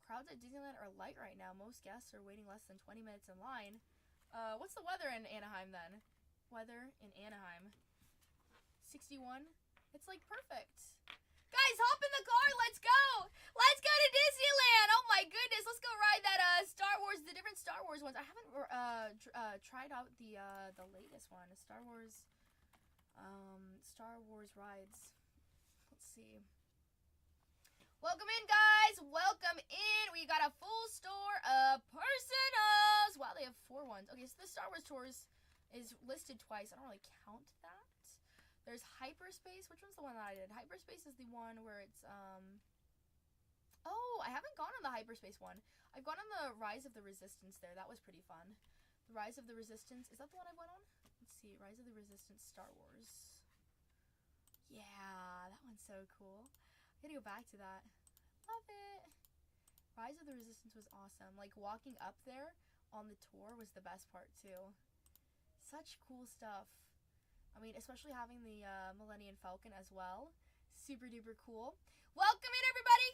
Crowds at Disneyland are light right now. Most guests are waiting less than 20 minutes in line. What's the weather in Anaheim then? Weather in Anaheim. 61. It's like perfect. Guys, hop in the car. Let's go. Let's go to Disneyland. Oh my goodness. Let's go ride that Star Wars, the different Star Wars ones. I haven't tried out the latest one. Star Wars rides. Let's see. Welcome in, guys. Welcome in. We got a full store of personals. Wow, they have 4 ones. Okay, so the Star Wars tours is listed twice. I don't really count that. There's Hyperspace. Which one's the one that I did? Hyperspace is the one where it's, oh, I haven't gone on the Hyperspace one. I've gone on the Rise of the Resistance there. That was pretty fun. The Rise of the Resistance. Is that the one I went on? Let's see. Rise of the Resistance Star Wars. Yeah, that one's so cool. I gotta go back to that. Love it. Rise of the Resistance was awesome. Like, walking up there on the tour was the best part, too. Such cool stuff. I mean, especially having the Millennium Falcon as well. Super duper cool. Welcome in, everybody.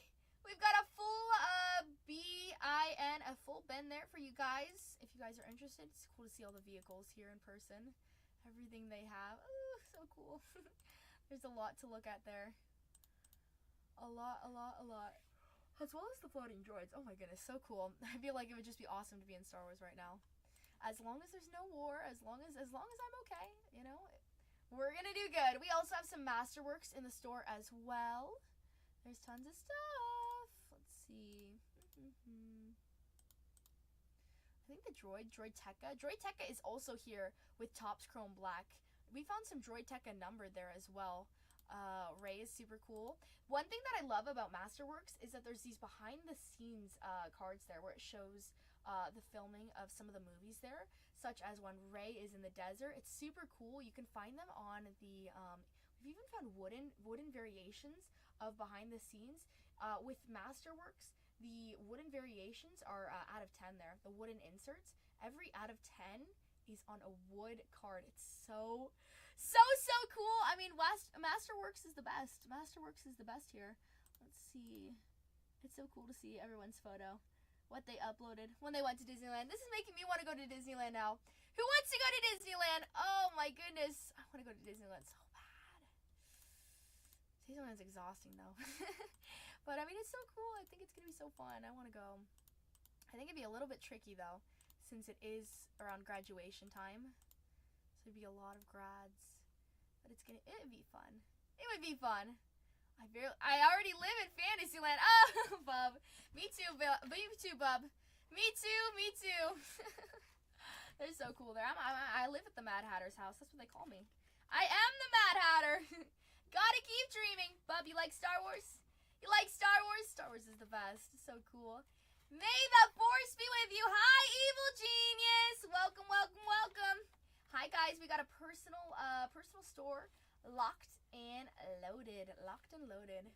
We've got a full a full bin there for you guys. If you guys are interested, it's cool to see all the vehicles here in person. Everything they have. Ooh, so cool. There's a lot to look at there. A lot. As well as the floating droids. Oh my goodness, so cool. I feel like it would just be awesome to be in Star Wars right now. As long as there's no war, as long as I'm okay, you know, we're gonna do good. We also have some Masterworks in the store as well. There's tons of stuff. Let's see. I think the Droidteca is also here with Topps Chrome Black. We found some Droidteca numbered there as well. Ray is super cool. One thing that I love about Masterworks is that there's these behind the scenes cards there where it shows the filming of some of the movies there, such as when Ray is in the desert. It's super cool. You can find them on the we've even found wooden variations of behind the scenes. With Masterworks, the wooden variations are out of 10 there. The wooden inserts, every out of 10 is on a wood card. It's so cool. I mean, Masterworks is the best. Masterworks is the best here. Let's see. It's so cool to see everyone's photo. What they uploaded when they went to Disneyland. This is making me want to go to Disneyland now. Who wants to go to Disneyland? Oh my goodness. I want to go to Disneyland so bad. Disneyland's exhausting though. But I mean, it's so cool. I think it's going to be so fun. I want to go. I think it'd be a little bit tricky though, since it is around graduation time. So it'd be a lot of grads. But it'd be fun. It would be fun. I already live in Fantasyland. Oh, bub. Me too, bub. Me too. They're so cool there. I live at the Mad Hatter's house. That's what they call me. I am the Mad Hatter. Gotta keep dreaming. Bub, you like Star Wars? You like Star Wars? Star Wars is the best. So cool. May the Force be with you. Hi, Evil Genius. Welcome. Hi, guys. We got a personal store locked and loaded.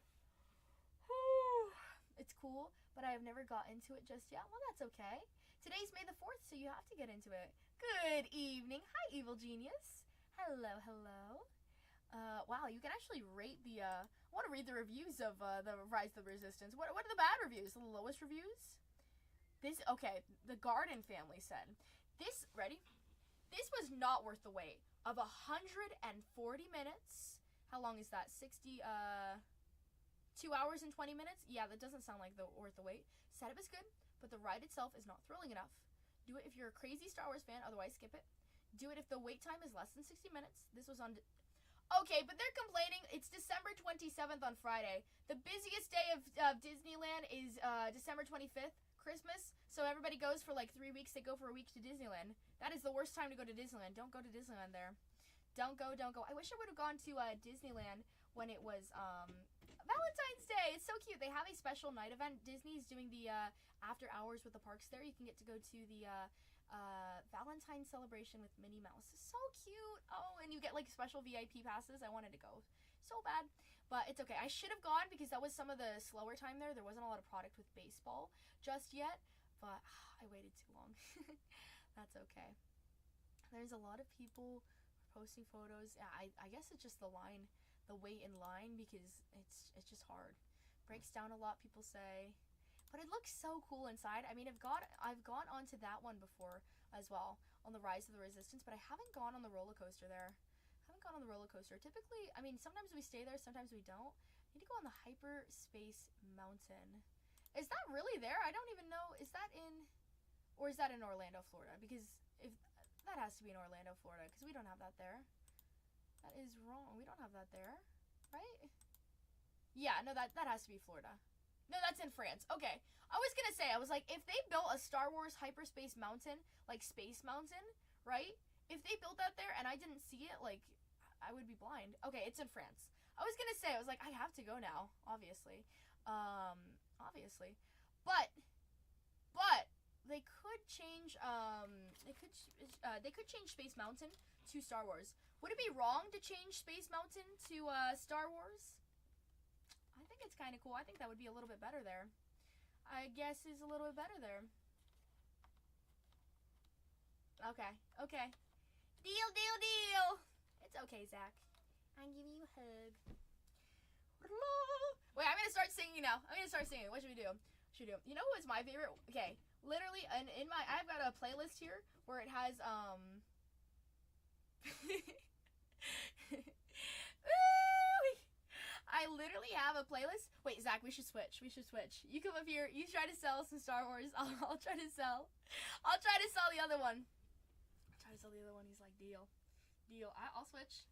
Whew. It's cool, but I have never got into it just yet. Well, that's okay. Today's May the 4th, so you have to get into it. Good evening. Hi, Evil Genius. Hello. Wow, you can actually rate the, I want to read the reviews of the Rise of the Resistance. What are the bad reviews? The lowest reviews? Okay, the Garden family said, ready? This was not worth the wait of 140 minutes. How long is that? 2 hours and 20 minutes? Yeah, that doesn't sound like worth the wait. Setup is good, but the ride itself is not thrilling enough. Do it if you're a crazy Star Wars fan, otherwise skip it. Do it if the wait time is less than 60 minutes. This was on... Okay, but they're complaining. It's December 27th on Friday. The busiest day of Disneyland is December 25th, Christmas. So everybody goes for like 3 weeks. They go for a week to Disneyland. That is the worst time to go to Disneyland. Don't go to Disneyland there. Don't go. I wish I would have gone to Disneyland when it was Valentine's Day. It's so cute. They have a special night event. Disney's doing the after hours with the parks there. You can get to go to the Valentine's celebration with Minnie Mouse. So cute. Oh, and you get like special VIP passes. I wanted to go so bad, but it's okay. I should have gone because that was some of the slower time there. There wasn't a lot of product with baseball just yet, but I waited too long. That's okay. There's a lot of people posting photos. Yeah, I guess it's just the wait in line, because it's just hard. Breaks down a lot, people say. But it looks so cool inside. I mean, I've gone onto that one before as well, on the Rise of the Resistance, but I haven't gone on the roller coaster there. Typically, I mean, sometimes we stay there, sometimes we don't. I need to go on the Hyperspace Mountain. Is that really there? I don't even know. Is that in Orlando, Florida? Because if that has to be in Orlando, Florida, because we don't have that there. That is wrong. We don't have that there, right? Yeah, no, that has to be Florida. No, that's in France. Okay. I was gonna say, I was like, if they built a Star Wars Hyperspace Mountain, like Space Mountain, right? If they built that there and I didn't see it, like, I would be blind. Okay, it's in France. I was gonna say, I was like, I have to go now, obviously. Obviously. But they could change, they could change Space Mountain to Star Wars. Would it be wrong to change Space Mountain to, Star Wars? I think it's kind of cool. I think that would be a little bit better there. I guess is a little bit better there. Okay. Deal. It's okay, Zach. I'm giving you a hug. Wait, I'm gonna start singing now. What should we do? You know what's my favorite? Okay, literally, I've got a playlist here where it has I literally have a playlist. Wait, Zach, we should switch. You come up here. You try to sell some Star Wars. I'll try to sell the other one. He's like, deal. I'll switch.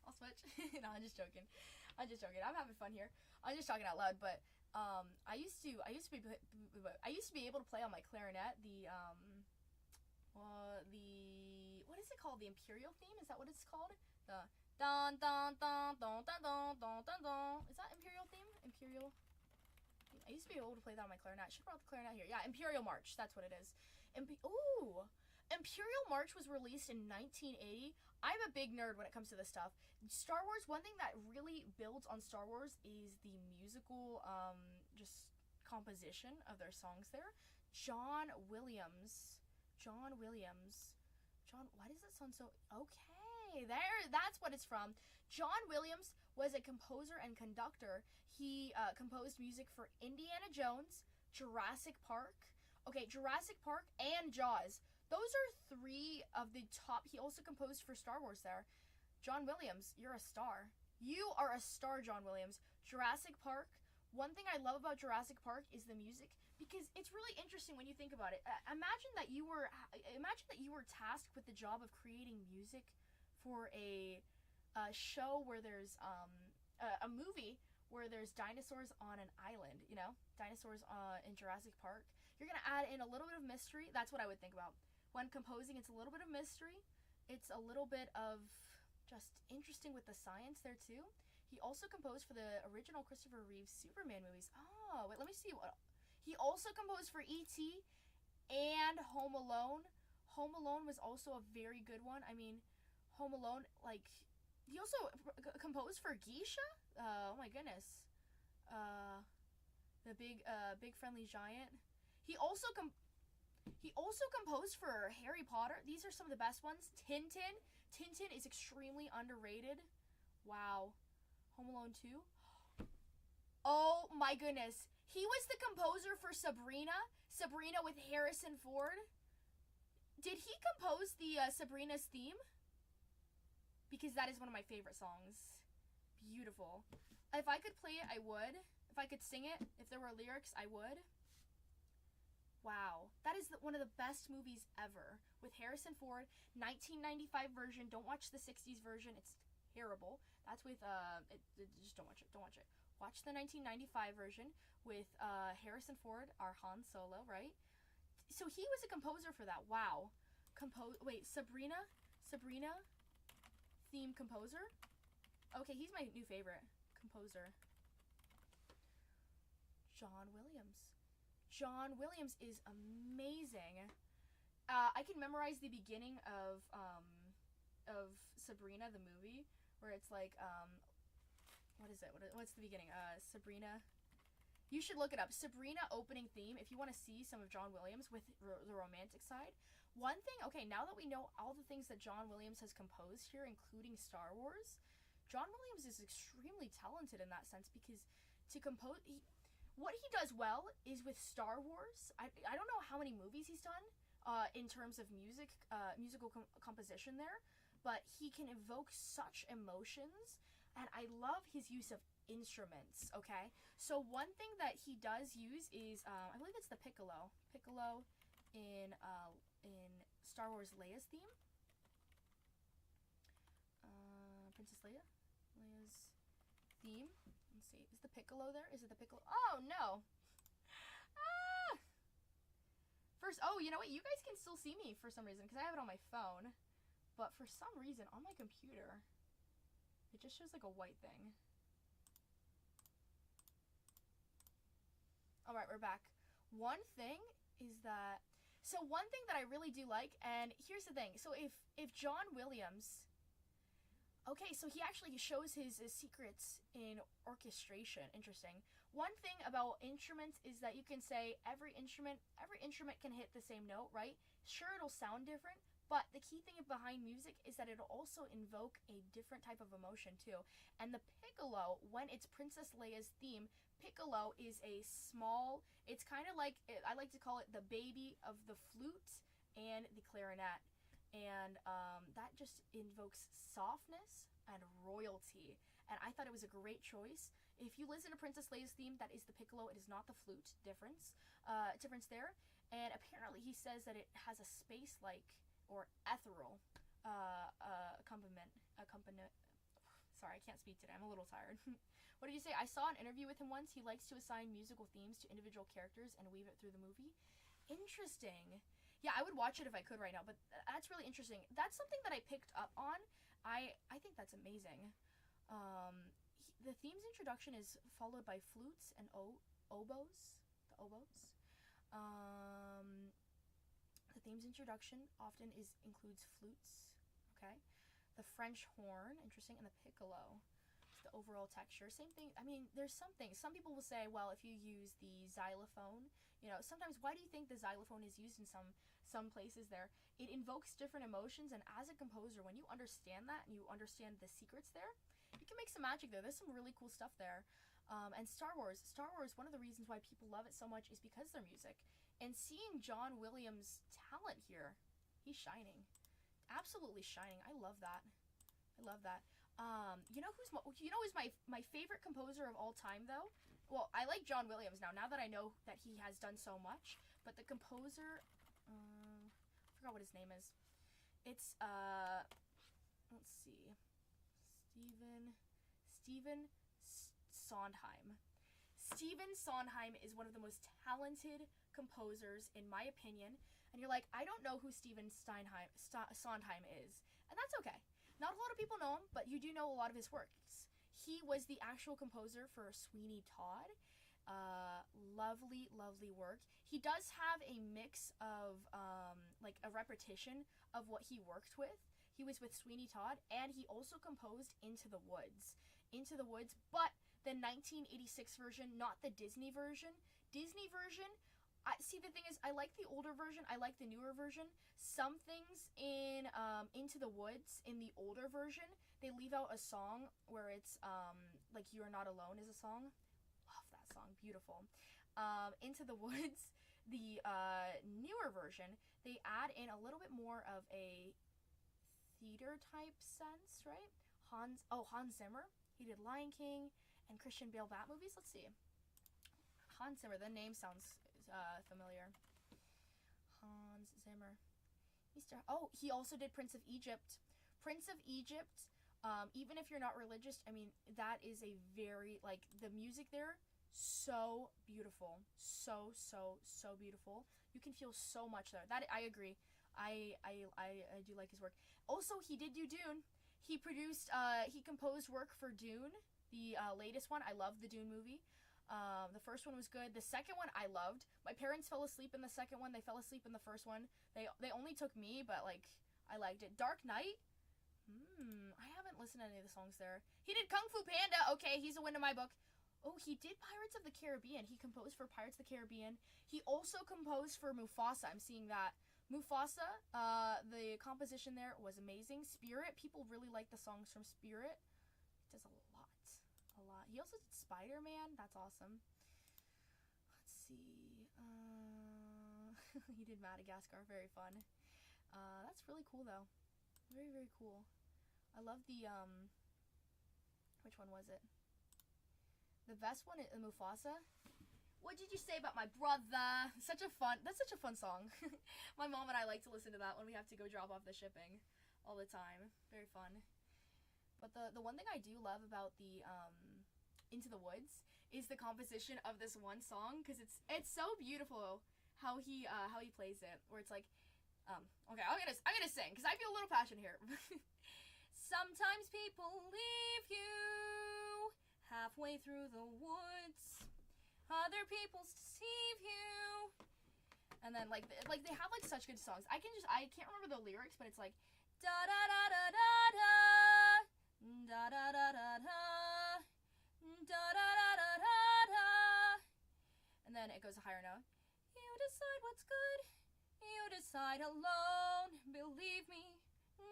No, I'm just joking. I'm having fun here. I'm just talking out loud. But I used to be able to play on my clarinet the what is it called? The Imperial theme? Is that what it's called? The dun dun dun dun dun dun dun dun dun. Is that Imperial theme? Imperial. I used to be able to play that on my clarinet. I should have brought the clarinet here. Yeah, Imperial March. That's what it is. Imperial March was released in 1980. I'm a big nerd when it comes to this stuff. Star Wars, one thing that really builds on Star Wars is the musical, just composition of their songs there. John Williams Why does it sound so... Okay, that's what it's from. John Williams was a composer and conductor. He composed music for Indiana Jones, Jurassic Park. Okay, Jurassic Park and Jaws. Those are 3 of the top. He also composed for Star Wars there. John Williams, you're a star. You are a star, John Williams. Jurassic Park. One thing I love about Jurassic Park is the music, because it's really interesting when you think about it. Imagine that you were tasked with the job of creating music for a show where there's a movie where there's dinosaurs on an island. You know, dinosaurs in Jurassic Park. You're gonna add in a little bit of mystery. That's what I would think about when composing. It's a little bit of mystery. It's a little bit of just interesting with the science there too. He also composed for the original Christopher Reeve Superman movies. Oh, wait, let me see what. He also composed for E.T. and Home Alone. Home Alone was also a very good one. I mean, Home Alone, like, he also composed for Geisha. Oh my goodness. The big friendly giant. He also composed for Harry Potter. These are some of the best ones. Tintin. Tintin is extremely underrated. Wow. Home Alone 2. Oh my goodness. He was the composer for Sabrina. Sabrina with Harrison Ford. Did he compose the Sabrina's theme? Because that is one of my favorite songs. Beautiful. If I could play it, I would. If I could sing it, if there were lyrics, I would. Wow, that is one of the best movies ever. With Harrison Ford, 1995 version. Don't watch the 60s version. It's terrible. That's with, just don't watch it. Don't watch it. Watch the 1995 version with Harrison Ford, our Han Solo, right? So he was a composer for that. Wow. Wait, Sabrina theme composer? Okay, he's my new favorite composer. John Williams. John Williams is amazing. I can memorize the beginning of Sabrina the movie, where it's like, what is it? What's the beginning? Sabrina. You should look it up. Sabrina opening theme. If you want to see some of John Williams with the romantic side. One thing. Okay, now that we know all the things that John Williams has composed here, including Star Wars, John Williams is extremely talented in that sense, because to compose. What he does well is with Star Wars. I don't know how many movies he's done in terms of musical composition there, but he can evoke such emotions, and I love his use of instruments, okay? So one thing that he does use is, I believe it's the piccolo. Piccolo in Star Wars Leia's theme. Princess Leia's theme. Let's see. Is the piccolo there? Is it the piccolo? Oh, no. Ah! First, oh, you know what? You guys can still see me for some reason because I have it on my phone. But for some reason, on my computer, it just shows like a white thing. Alright, we're back. One thing is that... So one thing that I really do like, and here's the thing. So if John Williams... Okay, so he actually shows his secrets in orchestration. Interesting. One thing about instruments is that you can say every instrument can hit the same note, right? Sure, it'll sound different, but the key thing behind music is that it'll also invoke a different type of emotion too. And the piccolo, when it's Princess Leia's theme, piccolo is a small, it's kind of like, I like to call it the baby of the flute and the clarinet. And that just invokes softness and royalty. And I thought it was a great choice. If you listen to Princess Leia's theme, that is the piccolo. It is not the flute. Difference there. And apparently he says that it has a space-like or ethereal accompaniment. Sorry, I can't speak today. I'm a little tired. What did you say? I saw an interview with him once. He likes to assign musical themes to individual characters and weave it through the movie. Interesting. Yeah, I would watch it if I could right now, but that's really interesting. That's something that I picked up on. I think that's amazing. The theme's introduction is followed by flutes and oboes. The oboes. The theme's introduction often includes flutes. Okay, the French horn, interesting, and the piccolo. The overall texture, same thing. I mean, there's something. Some people will say, well, if you use the xylophone, you know, sometimes why do you think the xylophone is used in some places there? it invokes different emotions, and as a composer, when you understand that and you understand the secrets there, you can make some magic there. There's some really cool stuff there. And Star Wars, one of the reasons why people love it so much is because of their music. And seeing John Williams' talent here, he's shining. Absolutely shining. I love that. You know who's my favorite composer of all time, though? Well, I like John Williams now that I know that he has done so much. But the composer, I forgot what his name is. It's, let's see. Stephen Sondheim. Stephen Sondheim is one of the most talented composers, in my opinion. And you're like, I don't know who Stephen Sondheim is. And that's okay. Not a lot of people know him, but you do know a lot of his works. He was the actual composer for Sweeney Todd. Lovely, lovely work. He does have a mix of, like, a repetition of what he worked with. He was with Sweeney Todd, and he also composed Into the Woods, but the 1986 version, not the Disney version. See, the thing is, I like the older version, I like the newer version. Some things in Into the Woods, in the older version, they leave out a song where it's, like, You Are Not Alone is a song. Love that song, beautiful. Into the Woods, the newer version, they add in a little bit more of a theater type sense, right? Hans Zimmer, he did Lion King and Christian Bale Bat movies. Let's see. Hans Zimmer, the name sounds familiar. Hans Zimmer. He also did Prince of Egypt. Even if you're not religious, I mean, that is a very, like, the music there, so beautiful. So beautiful. You can feel so much there. That, I agree. I do like his work. Also, he did do Dune. He composed work for Dune, the latest one. I love the Dune movie. The first one was good. The second one I loved. My parents fell asleep in the second one. They fell asleep in the first one. They only took me, but, like, I liked it. Dark Knight. I haven't listened to any of the songs there. He did Kung Fu Panda. Okay, he's a win in my book. Oh, he did Pirates of the Caribbean. He composed for Pirates of the Caribbean. He also composed for Mufasa. I'm seeing that. Mufasa, the composition there was amazing. Spirit, people really like the songs from Spirit. He does a lot. He also did Spider-Man. That's awesome. Let's see. He did Madagascar. Very fun. That's really cool, though. Very, very cool. I love the, which one was it? The best one is Mufasa. What did you say about my brother? That's such a fun song. My mom and I like to listen to that when we have to go drop off the shipping all the time. Very fun. But the one thing I do love about the Into the Woods is the composition of this one song, because it's so beautiful how he plays it, where it's like, okay, I'm gonna sing because I feel a little passion here. Sometimes people leave you halfway through the woods. Other people deceive you. And then like they have like such good songs. I can't remember the lyrics, but it's like da da da da da da da da da da da da da da da da, and then it goes a higher note. You decide what's good. You decide alone. Believe me,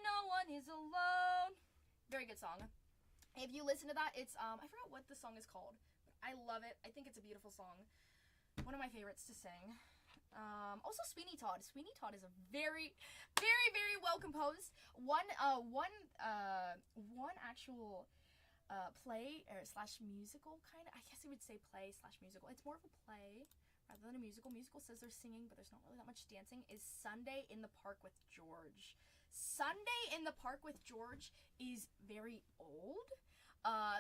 no one is alone. Very good song. If you listen to that, it's I forgot what the song is called, but I love it. I think it's a beautiful song. One of my favorites to sing. Also Sweeney Todd. Sweeney Todd is a very, very, very well composed one actual play or slash musical kind of. I guess I would say play slash musical. It's more of a play rather than a musical. Musical says they're singing, but there's not really that much dancing. Is Sunday in the Park with George. Sunday in the Park with George is very old.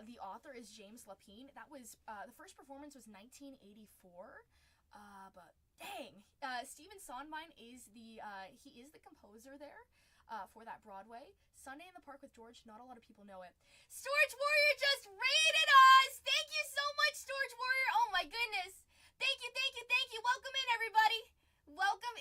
The author is James Lapine. That was the first performance was 1984. But dang, Stephen Sondheim is the composer there for that Broadway. Sunday in the Park with George. Not a lot of people know it. Storage Warrior just raided us. Thank you so much, Storage Warrior. Oh my goodness. Thank you. Welcome in, everybody. Welcome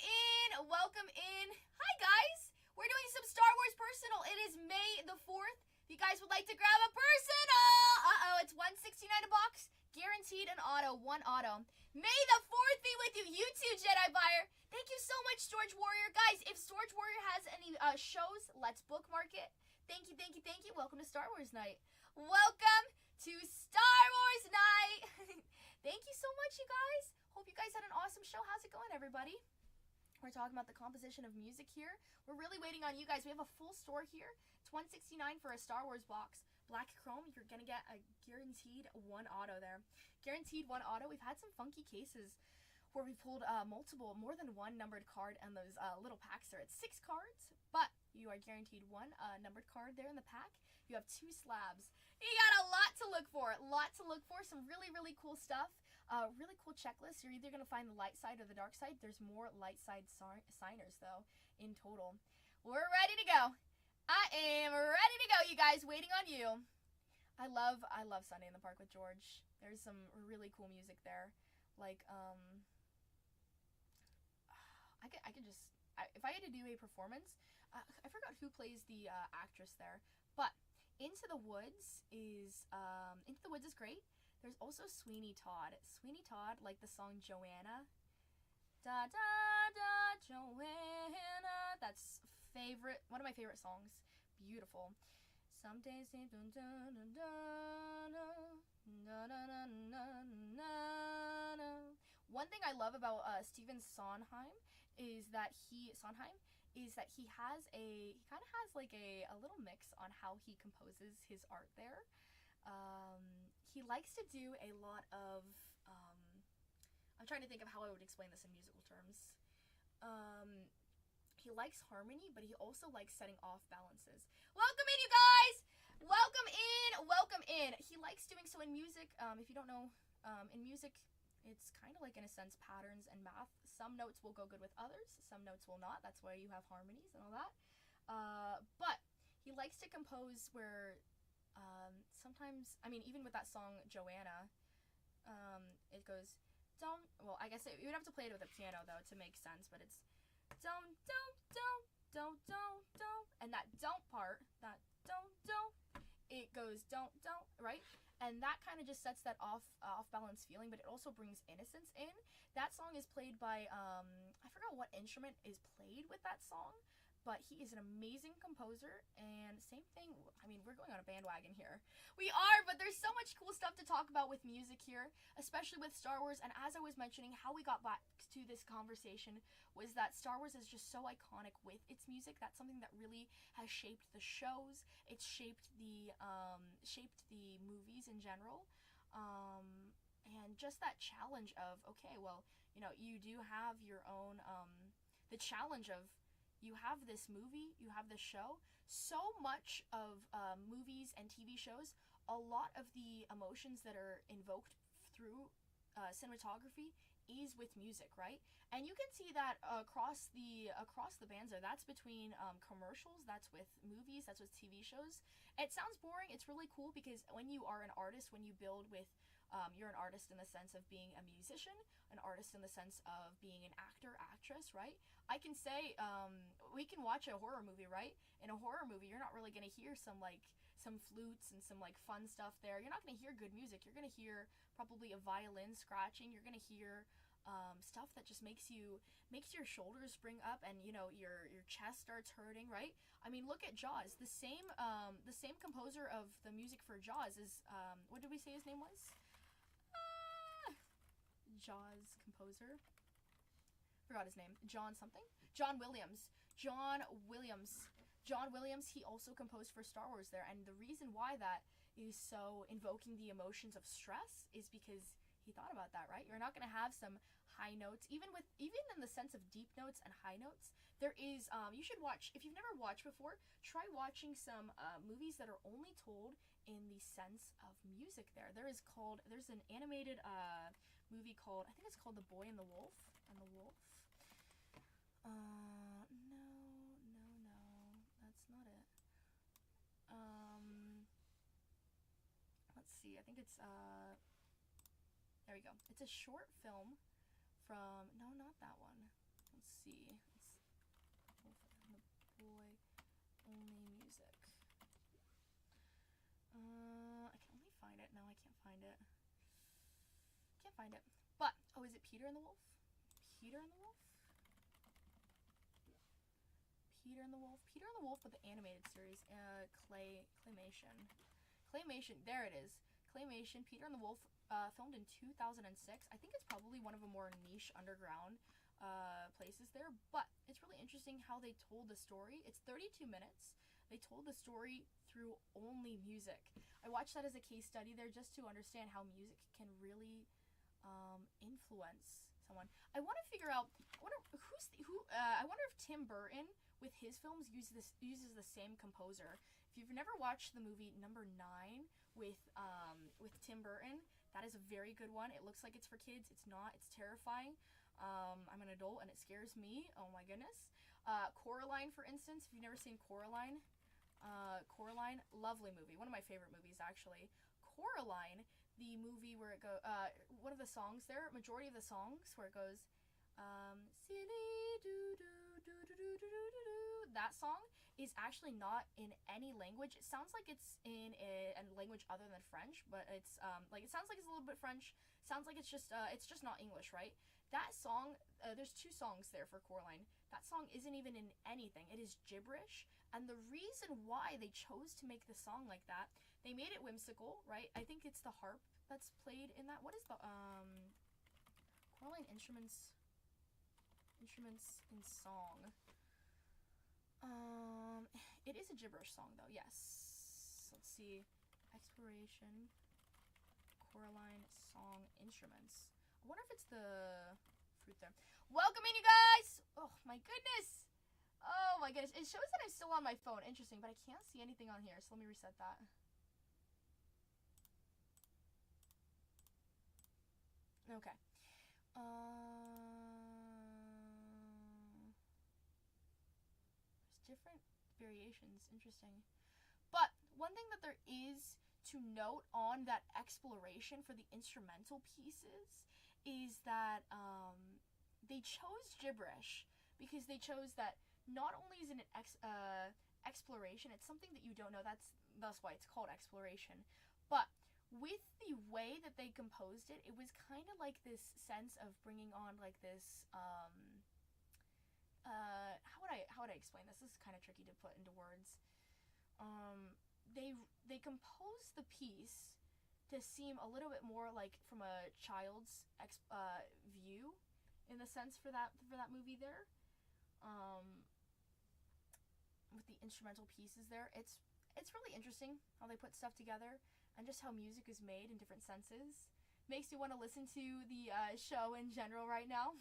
in. Hi, guys. We're doing some Star Wars personal. It is May the 4th. If you guys would like to grab a personal, it's $169 a box. Guaranteed an auto, one auto. May the 4th be with you, YouTube Jedi buyer. Thank you so much, Storage Warrior. Guys, if Storage Warrior has any shows, let's bookmark it. Thank you, thank you, thank you. Welcome to Star Wars Night. Welcome to Star Wars Night. Thank you so much, you guys. Hope you guys had an awesome show. How's it going, everybody? We're talking about the composition of music here. We're really waiting on you guys. We have a full store here. It's $169 for a Star Wars box. Black chrome, you're gonna get a guaranteed 1 auto there. Guaranteed 1 auto. We've had some funky cases where we pulled more than 1 numbered card and those little packs there. It's 6 cards, but you are guaranteed 1 numbered card there in the pack. You have 2 slabs. You got a lot to look for. Some really, really cool stuff. Really cool checklist. You're either going to find the light side or the dark side. There's more light side signers, though, in total. We're ready to go. I am ready to go, you guys. Waiting on you. I love Sunday in the Park with George. There's some really cool music there. Like, if I had to do a performance, I forgot who plays the actress there, but Into the Woods is great. There's also Sweeney Todd. Sweeney Todd, like the song Joanna. Da da da Joanna. That's one of my favorite songs. Beautiful. Some days seem to One thing I love about Stephen Sondheim is that he kind of has like a little mix on how he composes his art there. He likes to do a lot of I'm trying to think of how I would explain this in musical terms. He likes harmony, but he also likes setting off balances. Welcome in, you guys! Welcome in! He likes doing so in music. If you don't know, in music, it's kind of like, in a sense, patterns and math. Some notes will go good with others, some notes will not. That's why you have harmonies and all that. But he likes to compose where sometimes, even with that song Joanna, it goes don't. Well, I guess you would have to play it with a piano though to make sense, but it's don't, and that don't part, that don't, it goes don't, right? And that kind of just sets that off balance feeling, but it also brings innocence in. That song is played by I forgot what instrument is played with that song, but he is an amazing composer. And same thing, we're going on a bandwagon here. We are, but there's so much cool stuff to talk about with music here, especially with Star Wars. And as I was mentioning, how we got back to this conversation was that Star Wars is just so iconic with its music. That's something that really has shaped the shows. It's shaped the movies in general. And just that challenge of, okay, well, you do have your own, the challenge of, you have this movie, you have this show. So much of movies and TV shows, a lot of the emotions that are invoked through cinematography is with music, right? And you can see that across the bands there. That's between commercials, that's with movies, that's with TV shows. It sounds boring. It's really cool because when you are an artist, when you build with you're an artist in the sense of being a musician, an artist in the sense of being an actor, actress, right? I can say, we can watch a horror movie, right? In a horror movie, you're not really going to hear some flutes and some fun stuff there. You're not going to hear good music. You're going to hear probably a violin scratching. You're going to hear stuff that just makes your shoulders spring up and your chest starts hurting, right? Look at Jaws. The same composer of the music for Jaws is what did we say his name was? Jaws composer. Forgot his name. John something? John Williams. He also composed for Star Wars there, and the reason why that is so invoking the emotions of stress is because he thought about that, right? You're not going to have some high notes, even in the sense of deep notes and high notes. There is you should watch, if you've never watched before, try watching some movies that are only told in the sense of music there. There's an animated movie called, I think it's called The Boy and the Wolf. No, that's not it. Let's see, I think it's there we go. It's a short film from, no, not that one. Let's see. It's Wolf and the Boy, only music. I can only find it. No, I can't find it. But, is it Peter and the Wolf? Peter and the Wolf? Peter and the Wolf? Peter and the Wolf, but the animated series. Claymation. Claymation, there it is. Claymation, Peter and the Wolf, filmed in 2006. I think it's probably one of the more niche underground places there, but it's really interesting how they told the story. It's 32 minutes. They told the story through only music. I watched that as a case study there just to understand how music can really influence someone. I want to figure out, I wonder if Tim Burton with his films uses the same composer. If you've never watched the movie Number 9 with Tim Burton, that is a very good one. It looks like it's for kids. It's not. It's terrifying. I'm an adult and it scares me. Oh my goodness. Coraline, for instance, if you've never seen Coraline, lovely movie. One of my favorite movies, actually. Coraline, the movie where it goes, one of the songs there, majority of the songs where it goes, silly doo doo doo doo doo doo doo doo. That song is actually not in any language. It sounds like it's in a language other than French, but it's like it sounds like it's a little bit French. Sounds like it's just not English, right? That song, there's two songs there for Coraline. That song isn't even in anything. It is gibberish, and the reason why they chose to make the song like that, they made it whimsical, right? I think it's the harp that's played in that. What is the Coraline instruments in song? It is a gibberish song though. Yes. Let's see. Exploration. Coraline song instruments. I wonder if it's the fruit there. Welcome in, you guys. Oh my goodness. Oh my goodness. It shows that I'm still on my phone. Interesting, but I can't see anything on here. So let me reset that. Okay. There's different variations. Interesting. But one thing that there is to note on that exploration for the instrumental pieces is that they chose gibberish because they chose that not only is it an exploration, it's something that you don't know. That's why it's called exploration. But with the way that they composed it, it was kind of like this sense of bringing on like this how would I explain this? This is kind of tricky to put into words. They composed the piece to seem a little bit more like from a child's view, in the sense for that movie there. With the instrumental pieces there, it's really interesting how they put stuff together and just how music is made in different senses. Makes me want to listen to the show in general right now.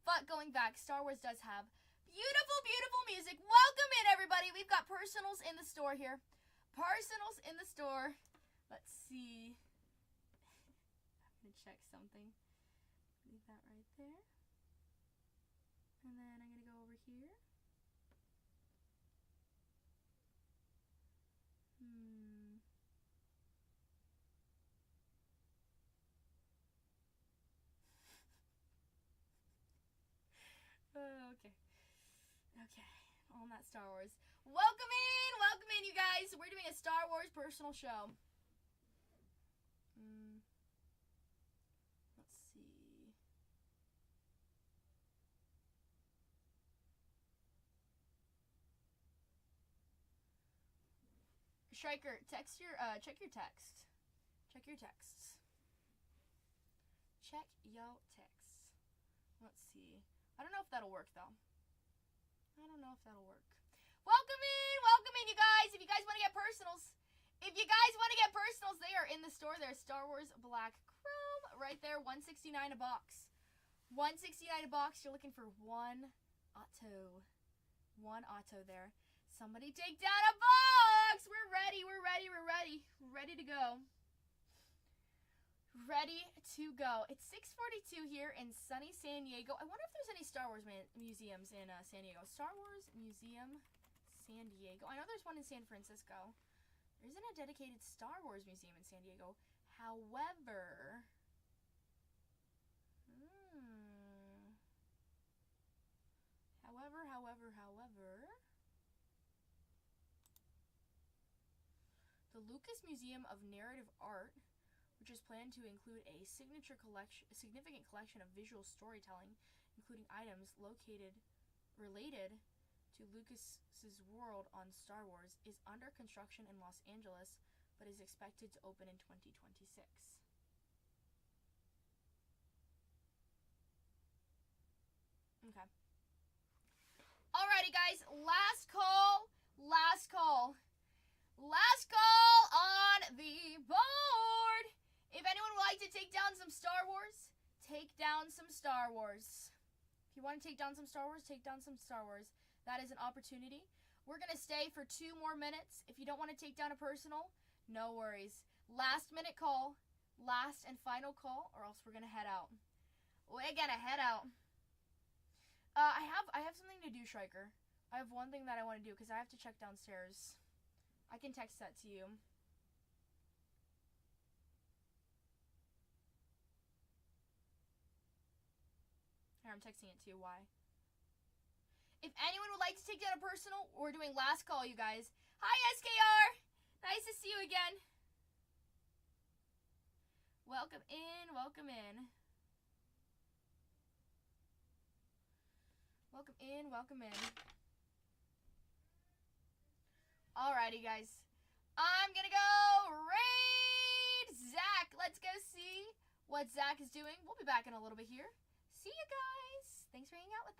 But going back, Star Wars does have beautiful, beautiful music. Welcome in, everybody. We've got personals in the store here. Personals in the store. Let's see. I'm going to check something. Leave that right there. And then I'm going to go over here. Okay. On that Star Wars. Welcome in, you guys. We're doing a Star Wars personal show. Let's see. Striker, check your text. Check your texts. Check your texts. Let's see. I don't know if that'll work though. Welcome in, you guys. If you guys want to get personals, they are in the store. There's Star Wars Black Chrome right there, $169 a box. $169 a box. You're looking for one auto there. Somebody take down a box. We're ready to go. It's 6:42 here in sunny San Diego. I wonder if there's any Star Wars museums in San Diego. Star Wars Museum San Diego. I know there's one in San Francisco. There isn't a dedicated Star Wars museum in San Diego. However, the Lucas Museum of Narrative Art, which is planned to include a significant collection of visual storytelling, including items related to Lucas's world on Star Wars is under construction in Los Angeles, but is expected to open in 2026. Okay. Alrighty, guys. Last call. Last call. Last call on the board. If anyone would like to take down some Star Wars, take down some Star Wars. If you want to take down some Star Wars, take down some Star Wars. That is an opportunity. We're going to stay for 2 more minutes. If you don't want to take down a personal, no worries. Last minute call. Last and final call, or else we're going to head out. We're going to head out. I have something to do, Striker. I have one thing that I want to do because I have to check downstairs. I can text that to you. Here, I'm texting it to you. Why? If anyone would like to take down a personal, we're doing last call, you guys. Hi, SKR. Nice to see you again. Welcome in. Welcome in. Welcome in, welcome in. Alrighty, guys. I'm gonna go raid Zach. Let's go see what Zach is doing. We'll be back in a little bit here. See you guys. Thanks for hanging out with us.